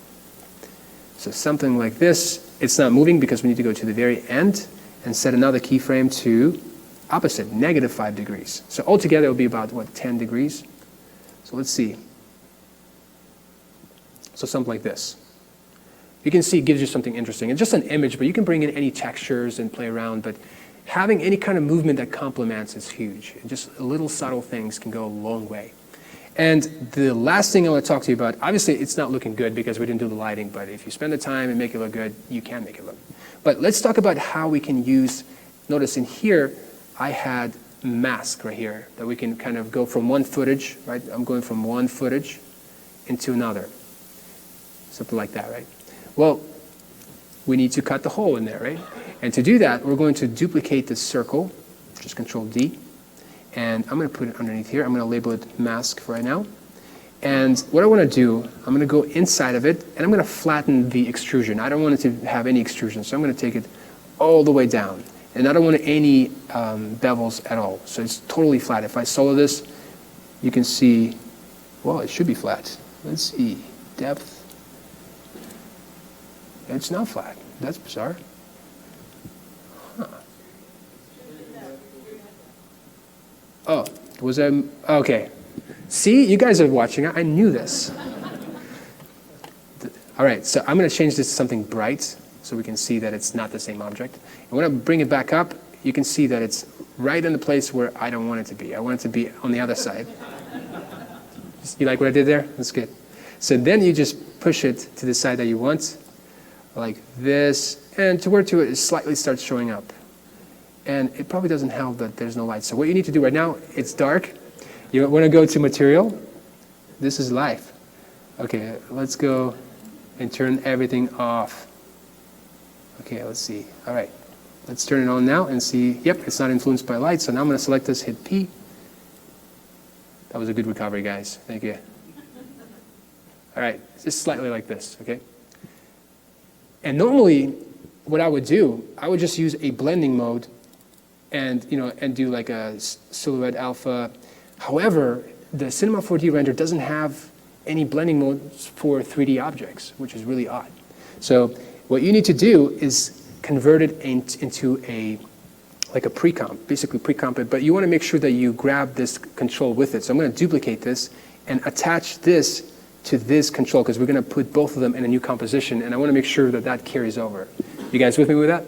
So something like this. It's not moving because we need to go to the very end and set another keyframe to opposite, -5 degrees. So altogether it will be about, 10 degrees? So let's see. So something like this. You can see it gives you something interesting. It's just an image, but you can bring in any textures and play around. But having any kind of movement that complements is huge. And just little subtle things can go a long way. And the last thing I want to talk to you about, obviously it's not looking good because we didn't do the lighting, but if you spend the time and make it look good, you can make it look. But let's talk about how we can use, notice in here, I had mask right here, that we can kind of go from one footage, right? I'm going from one footage into another. Something like that, right? Well, we need to cut the hole in there, right? And to do that, we're going to duplicate this circle, just Control D. And I'm going to put it underneath here. I'm going to label it mask for right now. And what I want to do, I'm going to go inside of it, and I'm going to flatten the extrusion. I don't want it to have any extrusion, so I'm going to take it all the way down. And I don't want any bevels at all. So it's totally flat. If I solo this, you can see, well, it should be flat. Let's see, depth. It's not flat. That's bizarre. Huh. Oh, was I? Okay. See, you guys are watching. I knew this. All right, so I'm going to change this to something bright so we can see that it's not the same object. And when I bring it back up, you can see that it's right in the place where I don't want it to be. I want it to be on the other side. You like what I did there? That's good. So then you just push it to the side that you want, like this, and to where it slightly starts showing up. And it probably doesn't help that there's no light. So what you need to do right now, it's dark. You want to go to material. This is live. Okay, let's go and turn everything off. Okay, let's see. All right, let's turn it on now and see. Yep, it's not influenced by light. So now I'm going to select this, hit P. That was a good recovery, guys. Thank you. All right, just slightly like this, okay? And normally, what I would do, I would just use a blending mode and do like a silhouette alpha. However, the Cinema 4D render doesn't have any blending modes for 3D objects, which is really odd. So what you need to do is convert it into like a pre-comp, basically pre-comp it, but you want to make sure that you grab this control with it. So I'm going to duplicate this and attach this to this control because we're going to put both of them in a new composition, and I want to make sure that that carries over. You guys with me with that?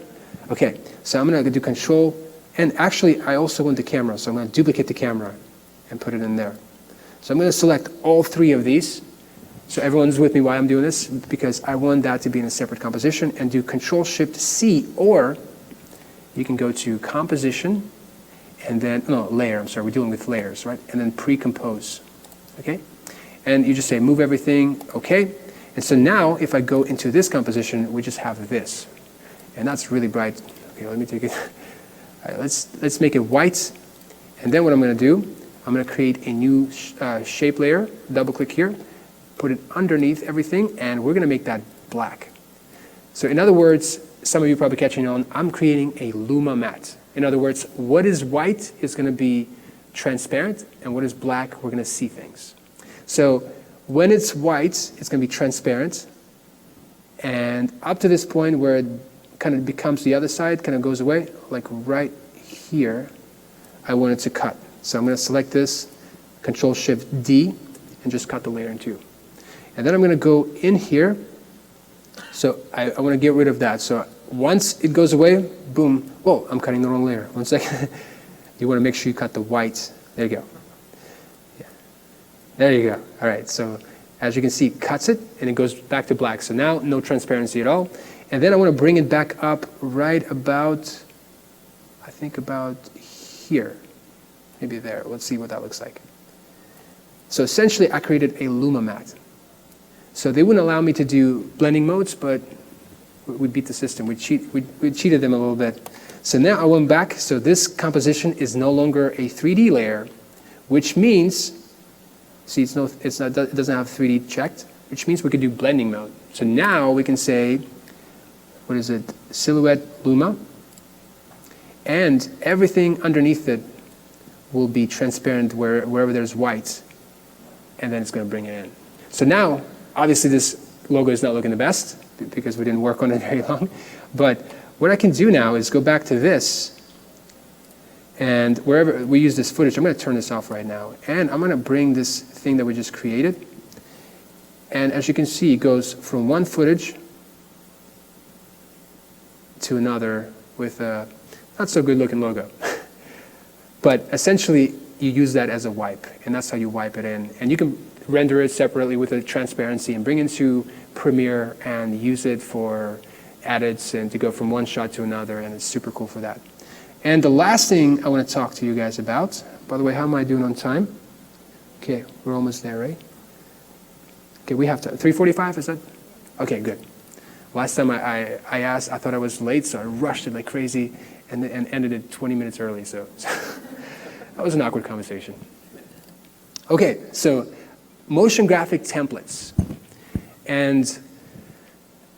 Okay, so I'm going to do control, and actually I also want the camera, so I'm going to duplicate the camera and put it in there. So I'm going to select all three of these. So everyone's with me why I'm doing this, because I want that to be in a separate composition, and do Control-Shift-C, or you can go to Composition, and then, no, Layer, I'm sorry, we're dealing with layers, right? And then Pre-Compose, okay? And you just say move everything, okay? And so now if I go into this composition, we just have this. And that's really bright. Okay, let me take it. All right, let's make it white. And then what I'm going to do, I'm going to create a new shape layer, double click here, put it underneath everything, and we're going to make that black. So in other words, some of you are probably catching on, I'm creating a Luma matte. In other words, what is white is going to be transparent, and what is black, we're going to see things. So when it's white, it's going to be transparent, and up to this point where it kind of becomes the other side, kind of goes away, like right here, I want it to cut. So I'm going to select this, Control-Shift-D, and just cut the layer in two. And then I'm going to go in here. So I want to get rid of that. So once it goes away, boom. Whoa, I'm cutting the wrong layer. 1 second. You want to make sure you cut the white. There you go. Yeah. There you go. All right. So as you can see, it cuts it, and it goes back to black. So now no transparency at all. And then I want to bring it back up right about, I think about here. Maybe there. Let's see what that looks like. So essentially, I created a Luma matte. So they wouldn't allow me to do blending modes, but we beat the system. We cheated them a little bit. So now I went back. So this composition is no longer a 3D layer, which means, see, it doesn't have 3D checked, which means we could do blending mode. So now we can say, what is it, Silhouette Luma, and everything underneath it will be transparent wherever there's white, and then it's going to bring it in. So now, obviously this logo is not looking the best because we didn't work on it very long, but what I can do now is go back to this, and wherever we use this footage, I'm going to turn this off right now, and I'm going to bring this thing that we just created, And as you can see, it goes from one footage to another with a not so good looking logo. But essentially, you use that as a wipe, and that's how you wipe it in. And you can render it separately with a transparency and bring it into Premiere and use it for edits and to go from one shot to another, and it's super cool for that. And the last thing I want to talk to you guys about, by the way, how am I doing on time? Okay, we're almost there, right? Okay, we have to, 3:45, is that? Okay, good. Last time I asked, I thought I was late, so I rushed it like crazy and ended it 20 minutes early, so that was an awkward conversation. Okay, so motion graphic templates. And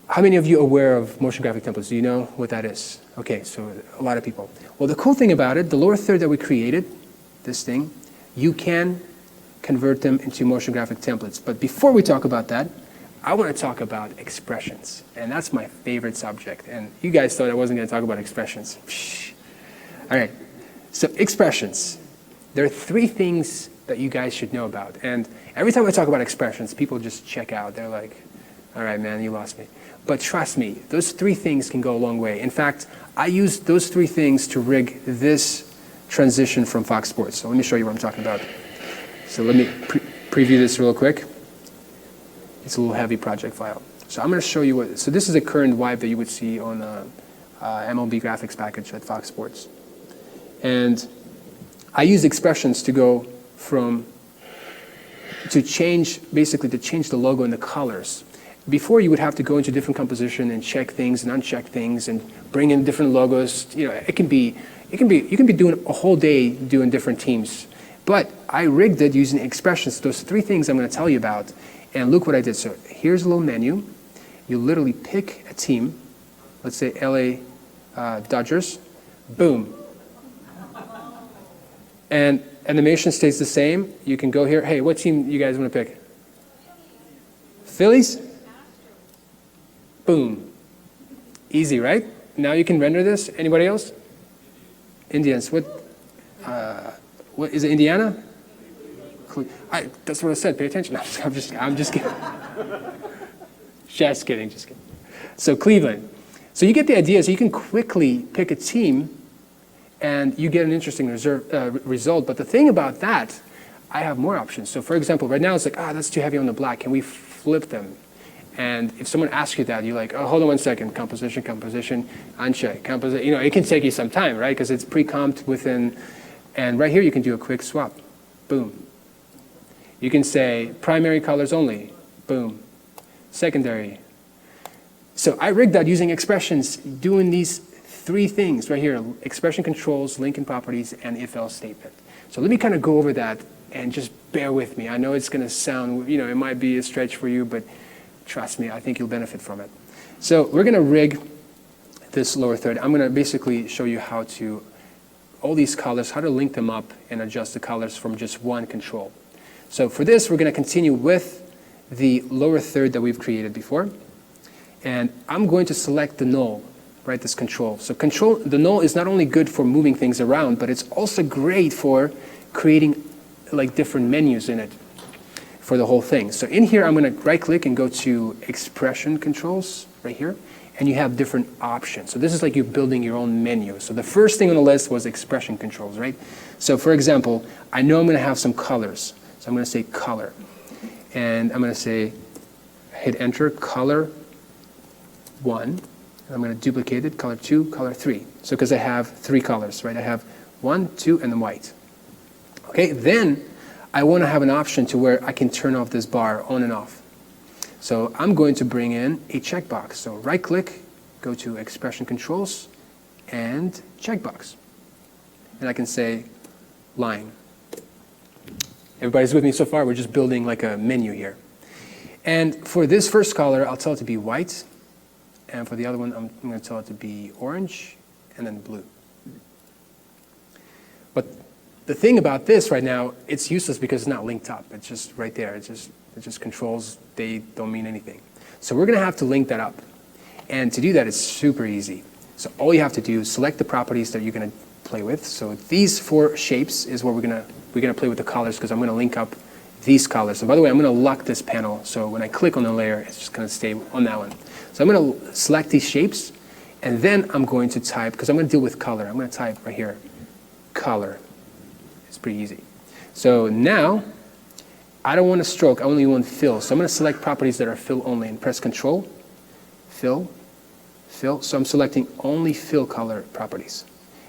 how many of you are aware of motion graphic templates? Do you know what that is? Okay, so a lot of people. Well, the cool thing about it, the lower third that we created, this thing, you can convert them into motion graphic templates. But before we talk about that, I want to talk about expressions. And that's my favorite subject. And you guys thought I wasn't going to talk about expressions. Psh. All right, so expressions. There are 3 things that you guys should know about. And every time I talk about expressions, people just check out. They're like, all right, man, you lost me. But trust me, those 3 things can go a long way. In fact, I used those 3 things to rig this transition from Fox Sports. So let me show you what I'm talking about. So let me preview this real quick. It's a little heavy project file. So I'm going to show you what, so this is a current wipe that you would see on MLB graphics package at Fox Sports. And I use expressions to go from, to change the logo and the colors. Before, you would have to go into different composition and check things and uncheck things and bring in different logos. You know, you can be doing a whole day doing different teams. But I rigged it using expressions, those 3 things I'm going to tell you about. And look what I did. So here's a little menu. You literally pick a team, let's say LA Dodgers, boom. And animation stays the same. You can go here. Hey, what team you guys want to pick? Phillies? Boom. Easy, right? Now you can render this. Anybody else? Indians. What is it? Indiana? That's what I said. Pay attention. I'm just kidding. Just kidding. So Cleveland. So you get the idea. So you can quickly pick a team, and you get an interesting result. But the thing about that, I have more options. So for example, right now it's like, that's too heavy on the black. Can we flip them? And if someone asks you that, you're like, oh, hold on one second. Composition, uncheck, composition. You know, it can take you some time, right? Because it's pre-comped within. And right here, you can do a quick swap. Boom. You can say primary colors only. Boom. Secondary. So I rigged that using expressions, doing these 3 things right here: expression controls, linking properties, and if-else statement. So let me kind of go over that and just bear with me. I know it's going to sound, you know, it might be a stretch for you, but trust me, I think you'll benefit from it. So we're going to rig this lower third. I'm going to basically show you how to, all these colors, how to link them up and adjust the colors from just one control. So for this, we're going to continue with the lower third that we've created before. And I'm going to select the null, right, this control. So the null is not only good for moving things around, but it's also great for creating like different menus in it for the whole thing. So in here, I'm going to right click and go to expression controls right here. And you have different options. So this is like you building your own menu. So the first thing on the list was expression controls, right? So for example, I know I'm going to have some colors. So I'm going to say color. And I'm going to say, hit enter, color 1. And I'm going to duplicate it, color 2, color 3. So because I have 3 colors, right? I have 1, 2, and then white. Okay, then I want to have an option to where I can turn off this bar on and off. So I'm going to bring in a checkbox. So right click, go to expression controls, and checkbox. And I can say line. Everybody's with me so far? We're just building like a menu here. And for this first color, I'll tell it to be white. And for the other one, I'm going to tell it to be orange and then blue. But the thing about this right now, it's useless because it's not linked up. It's just right there. It just controls, they don't mean anything. So we're going to have to link that up. And to do that, it's super easy. So all you have to do is select the properties that you're going to play with. So these 4 shapes is what we're going to play with the colors, because I'm going to link up these colors. And by the way, I'm going to lock this panel, so when I click on the layer, it's just going to stay on that one. So I'm going to select these shapes, and then I'm going to type, because I'm going to deal with color, I'm going to type right here, color. It's pretty easy. So now, I don't want a stroke, I only want fill. So I'm going to select properties that are fill only, and press Control, fill, fill. So I'm selecting only fill color properties.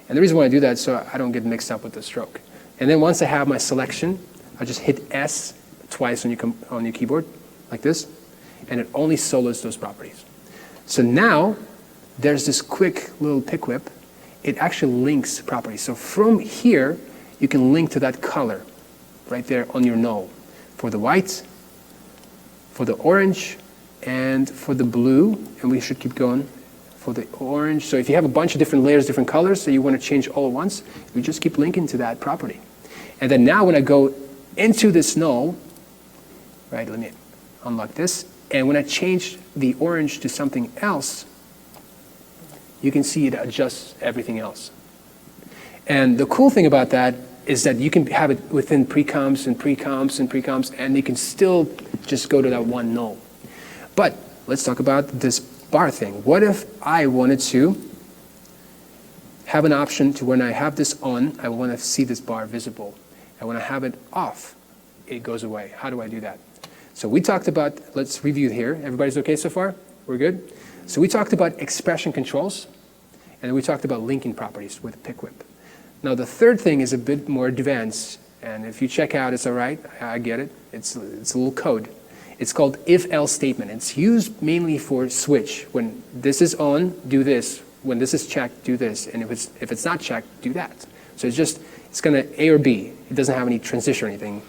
And the reason why I do that is so I don't get mixed up with the stroke. And then once I have my selection, I just hit S twice on your keyboard, like this, and it only solos those properties. So now, there's this quick little pick whip. It actually links properties. So from here, you can link to that color right there on your null. For the white, for the orange, and for the blue, and we should keep going, for the orange. So if you have a bunch of different layers, different colors, so you want to change all at once, you just keep linking to that property. And then now when I go into this null, right, let me unlock this, and when I change the orange to something else, you can see it adjusts everything else. And the cool thing about that is that you can have it within pre-comps and pre-comps and pre-comps, and you can still just go to that one null. But let's talk about this bar thing. What if I wanted to have an option to when I have this on, I want to see this bar visible. And when I have it off, it goes away. How do I do that? So we talked about, let's review here. Everybody's okay so far? We're good? So we talked about expression controls, and we talked about linking properties with pick whip. Now the third thing is a bit more advanced, and if you check out, it's all right. I get it. It's a little code. It's called if-else statement. It's used mainly for switch. When this is on, do this. When this is checked, do this. And if it's not checked, do that. So it's going to A or B. It doesn't have any transition or anything.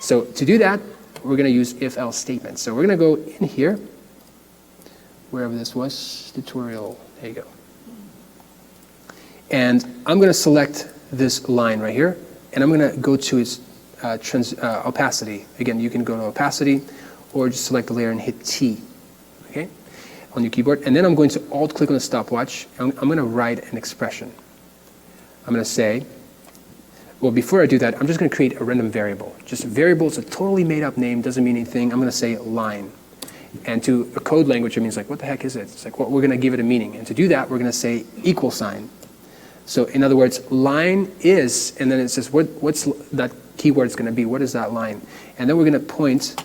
So to do that, we're going to use if-else statements. So we're going to go in here, wherever this was, tutorial, there you go. And I'm going to select this line right here, and I'm going to go to its opacity. Again, you can go to opacity, or just select the layer and hit T, okay, on your keyboard. And then I'm going to Alt-click on the stopwatch, and I'm going to write an expression. I'm going to say, well, before I do that, I'm just going to create a random variable. Just a variable is a totally made-up name, doesn't mean anything. I'm going to say line. And to a code language, it means like, what the heck is it? It's like, well, we're going to give it a meaning. And to do that, we're going to say equal sign. So in other words, line is, and then it says, what's that keyword is going to be? What is that line? And then we're going to point,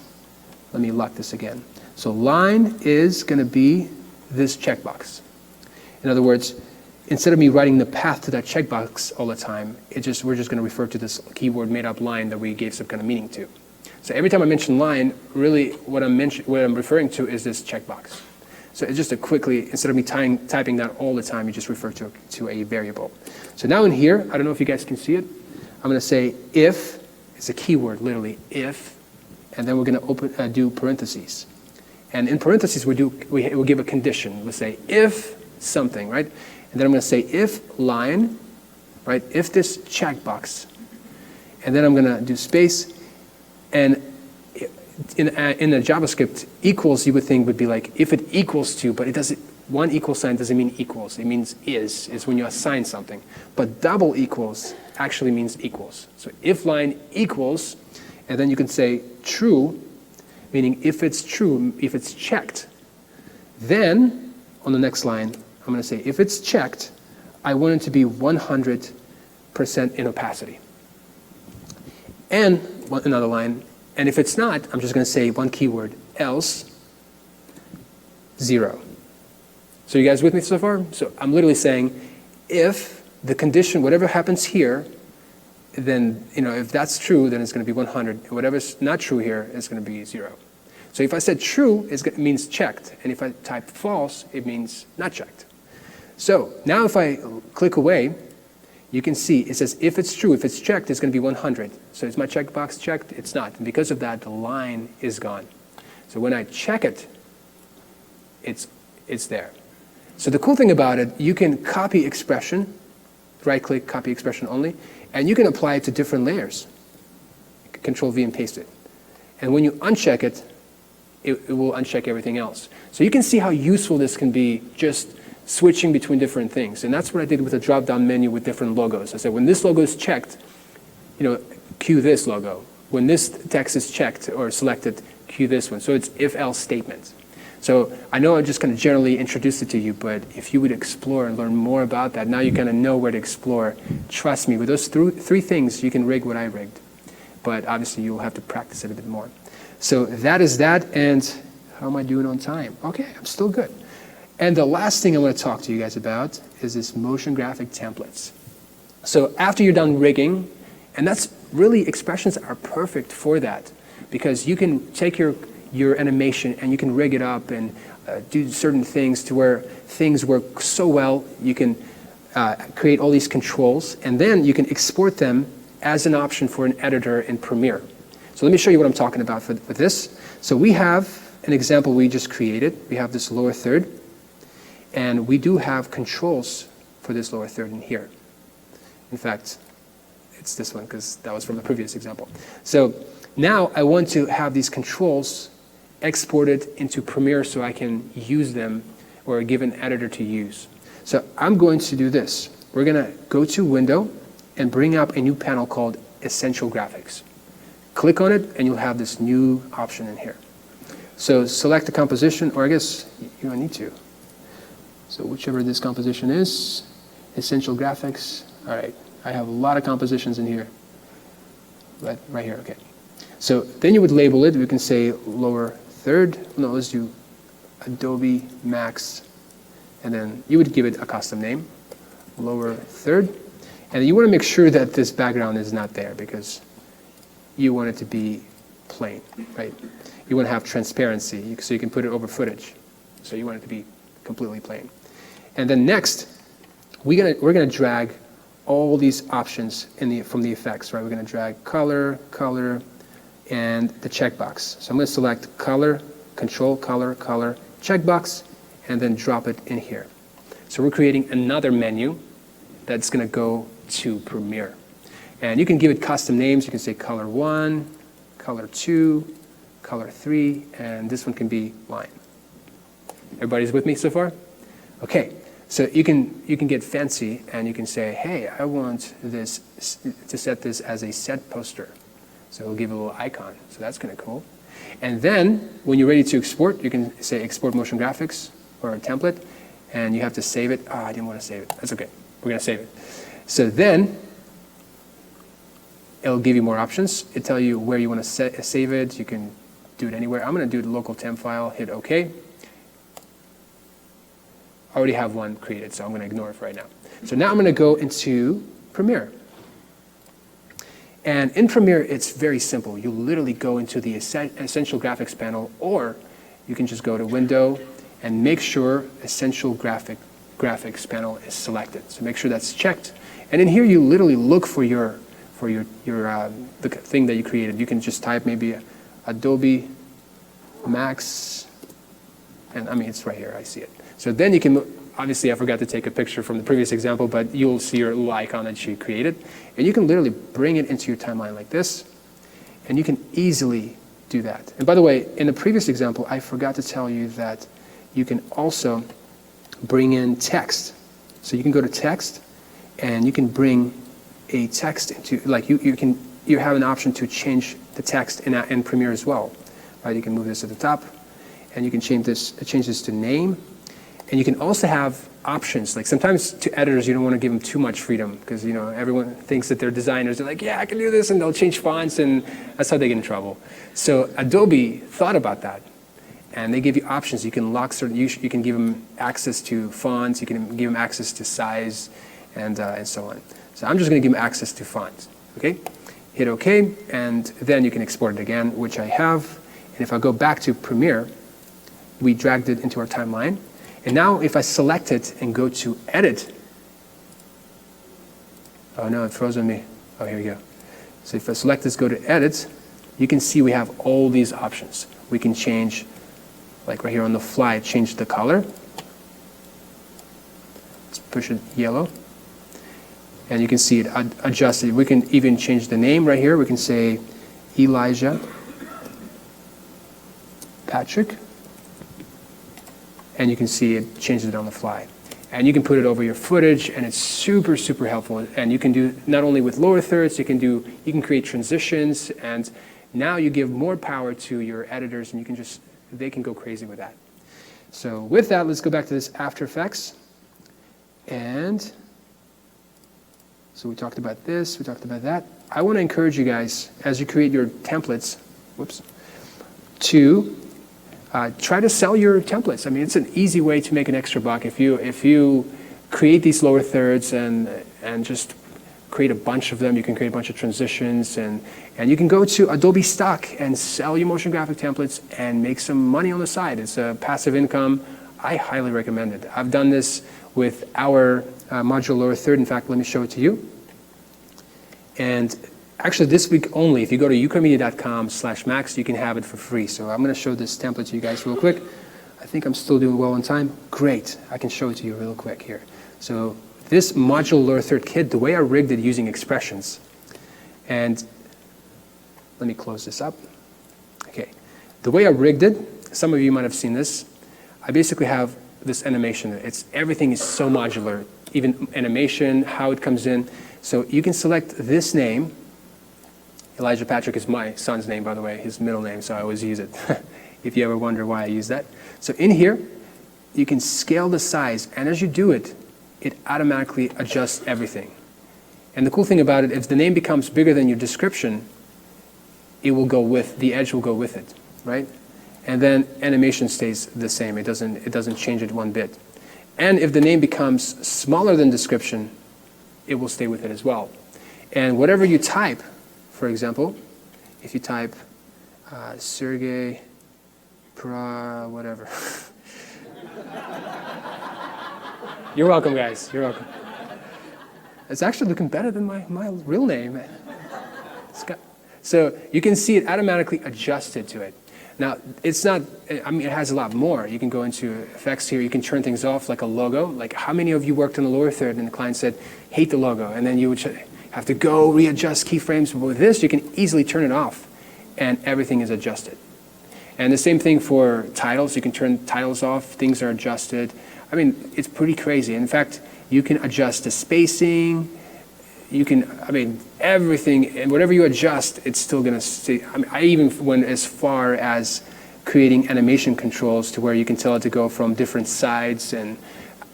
let me lock this again. So line is going to be this checkbox. In other words, instead of me writing the path to that checkbox all the time, we're just going to refer to this keyword made-up line that we gave some kind of meaning to. So every time I mention line, really what I'm referring to is this checkbox. So it's just a quickly, instead of me typing that all the time, you just refer to a variable. So now in here, I don't know if you guys can see it, I'm going to say if, it's a keyword, literally, if, and then we're going to do parentheses. And in parentheses, we'll give a condition. We'll say if something, right? And then I'm going to say if line, right, if this checkbox, and then I'm going to do space, and in a JavaScript, equals you would think would be like if it equals to, but it doesn't, one equal sign doesn't mean equals, it means is when you assign something. But double equals actually means equals. So if line equals, and then you can say true, meaning if it's true, if it's checked, then on the next line, I'm going to say if it's checked, I want it to be 100% in opacity. And another line, and if it's not, I'm just going to say one keyword, else 0. So you guys with me so far? So I'm literally saying if the condition, whatever happens here, then if that's true, then it's going to be 100. And whatever's not true here, it's going to be 0. So if I said true, it means checked. And if I type false, it means not checked. So now if I click away, you can see it says if it's true, if it's checked, it's going to be 100. So is my checkbox checked? It's not. And because of that, the line is gone. So when I check it, it's there. So the cool thing about it, you can copy expression, right-click, copy expression only, and you can apply it to different layers. Control V and paste it. And when you uncheck it, it will uncheck everything else. So you can see how useful this can be, just switching between different things. And that's what I did with the drop-down menu with different logos. I said, when this logo is checked, cue this logo. when this text is checked or selected, cue this one. So it's if-else statements. So I know I just kind of generally introduced it to you, but if you would explore and learn more about that, now you kind of know where to explore. Trust me, with those three things, you can rig what I rigged. But obviously, you'll have to practice it a bit more. So that is that, and how am I doing on time? Okay, I'm still good. And the last thing I want to talk to you guys about is this motion graphic templates. So after you're done rigging, and that's really, expressions are perfect for that, because you can take your animation and you can rig it up and do certain things to where things work so well. You can create all these controls, and then you can export them as an option for an editor in Premiere. So let me show you what I'm talking about with this. So we have an example we just created. We have this lower third, and we do have controls for this lower third in here. In fact, it's this one because that was from the previous example. So now I want to have these controls exported into Premiere so I can use them or give an editor to use. So I'm going to do this. We're going to go to Window and bring up a new panel called Essential Graphics. Click on it and you'll have this new option in here. So select the composition, or I guess you don't need to. So whichever this composition is, Essential Graphics. All right, I have a lot of compositions in here. Right here, okay. So then you would label it. We can say lower third. No, let's do Adobe Max. And then you would give it a custom name, lower third. And you want to make sure that this background is not there because you want it to be plain, right? You want to have transparency so you can put it over footage. So you want it to be completely plain. And then next, we're going to drag all these options from the effects, right? We're going to drag color, and the checkbox. So I'm going to select color, control, color, checkbox, and then drop it in here. So we're creating another menu that's going to go to Premiere. And you can give it custom names. You can say color 1, color 2, color 3, and this one can be line. Everybody's with me so far? Okay, so you can get fancy and you can say, hey, I want this to set this as a set poster. So we'll give it a little icon. So that's kind of cool. And then when you're ready to export, you can say export motion graphics or a template, and you have to save it. I didn't want to save it. That's okay. We're going to save it. So then it'll give you more options. It'll tell you where you want to save it. You can do it anywhere. I'm going to do the local temp file, hit OK. I already have one created, so I'm going to ignore it for right now. So now I'm going to go into Premiere. And in Premiere, it's very simple. You literally go into the Essential Graphics panel, or you can just go to Window and make sure Essential Graphics panel is selected. So make sure that's checked. And in here, you literally look for the thing that you created. You can just type maybe Adobe Max, and I mean, it's right here. I see it. So then you can, obviously I forgot to take a picture from the previous example, but you'll see your little icon that you created. And you can literally bring it into your timeline like this, and you can easily do that. And by the way, in the previous example, I forgot to tell you that you can also bring in text. So you can go to text, and you can bring a text into, like you have an option to change the text in Premiere as well. Right? You can move this to the top, and you can change this to name. And you can also have options. Like sometimes to editors, you don't want to give them too much freedom because everyone thinks that they're designers. They're like, yeah, I can do this, and they'll change fonts, and that's how they get in trouble. So Adobe thought about that, and they give you options. You can lock certain. You can give them access to fonts. You can give them access to size, and so on. So I'm just going to give them access to fonts. Okay, hit OK, and then you can export it again, which I have. And if I go back to Premiere, we dragged it into our timeline. And now if I select it and go to Edit, oh no, it froze on me. Oh, here we go. So if I select this, go to Edit, you can see we have all these options. We can change, like right here on the fly, change the color. Let's push it yellow. And you can see it adjusted. We can even change the name right here. We can say Elijah Patrick. And you can see it changes it on the fly. and you can put it over your footage, and it's super, super helpful. And you can do not only with lower thirds, you can create transitions, and now you give more power to your editors, and they can go crazy with that. So with that, let's go back to this After Effects. And so we talked about this, we talked about that. I want to encourage you guys, as you create your templates, to try to sell your templates. I mean, it's an easy way to make an extra buck. If you create these lower thirds and just create a bunch of them, you can create a bunch of transitions, and you can go to Adobe Stock and sell your motion graphic templates and make some money on the side. It's a passive income. I highly recommend it. I've done this with our modular lower third. In fact, let me show it to you. And actually, this week only, if you go to ucremedia.com/max, you can have it for free. So I'm going to show this template to you guys real quick. I think I'm still doing well on time. Great. I can show it to you real quick here. So this modular lower third kit, the way I rigged it using expressions. And let me close this up. Okay. The way I rigged it, some of you might have seen this. I basically have this animation. Everything is so modular, even animation, how it comes in. So you can select this name. Elijah Patrick is my son's name, by the way, his middle name, so I always use it, if you ever wonder why I use that. So in here, you can scale the size, and as you do it, it automatically adjusts everything. And the cool thing about it, if the name becomes bigger than your description, the edge will go with it, right? And then animation stays the same. It doesn't change it one bit. And if the name becomes smaller than description, it will stay with it as well. And whatever you type, for example, if you type Sergei whatever. You're welcome, guys. You're welcome. It's actually looking better than my real name. So you can see it automatically adjusted to it. Now, it's not, I mean, it has a lot more. You can go into effects here. You can turn things off like a logo. Like how many of you worked on the lower third and the client said, hate the logo, and then you would have to go readjust keyframes. But with this, you can easily turn it off, and everything is adjusted. And the same thing for titles. You can turn titles off. Things are adjusted. I mean, it's pretty crazy. In fact, you can adjust the spacing. You can, I mean, everything, and whatever you adjust, it's still going to stay. I mean, I even went as far as creating animation controls to where you can tell it to go from different sides, and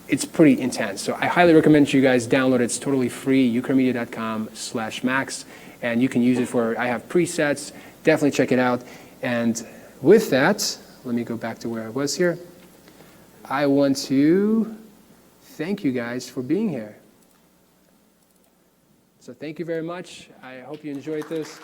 it's pretty intense. So I highly recommend you guys download it. It's totally free, ucremedia.com/max, and you can use it for, I have presets. Definitely check it out. And with that, let me go back to where I was here. I want to thank you guys for being here. So thank you very much. I hope you enjoyed this.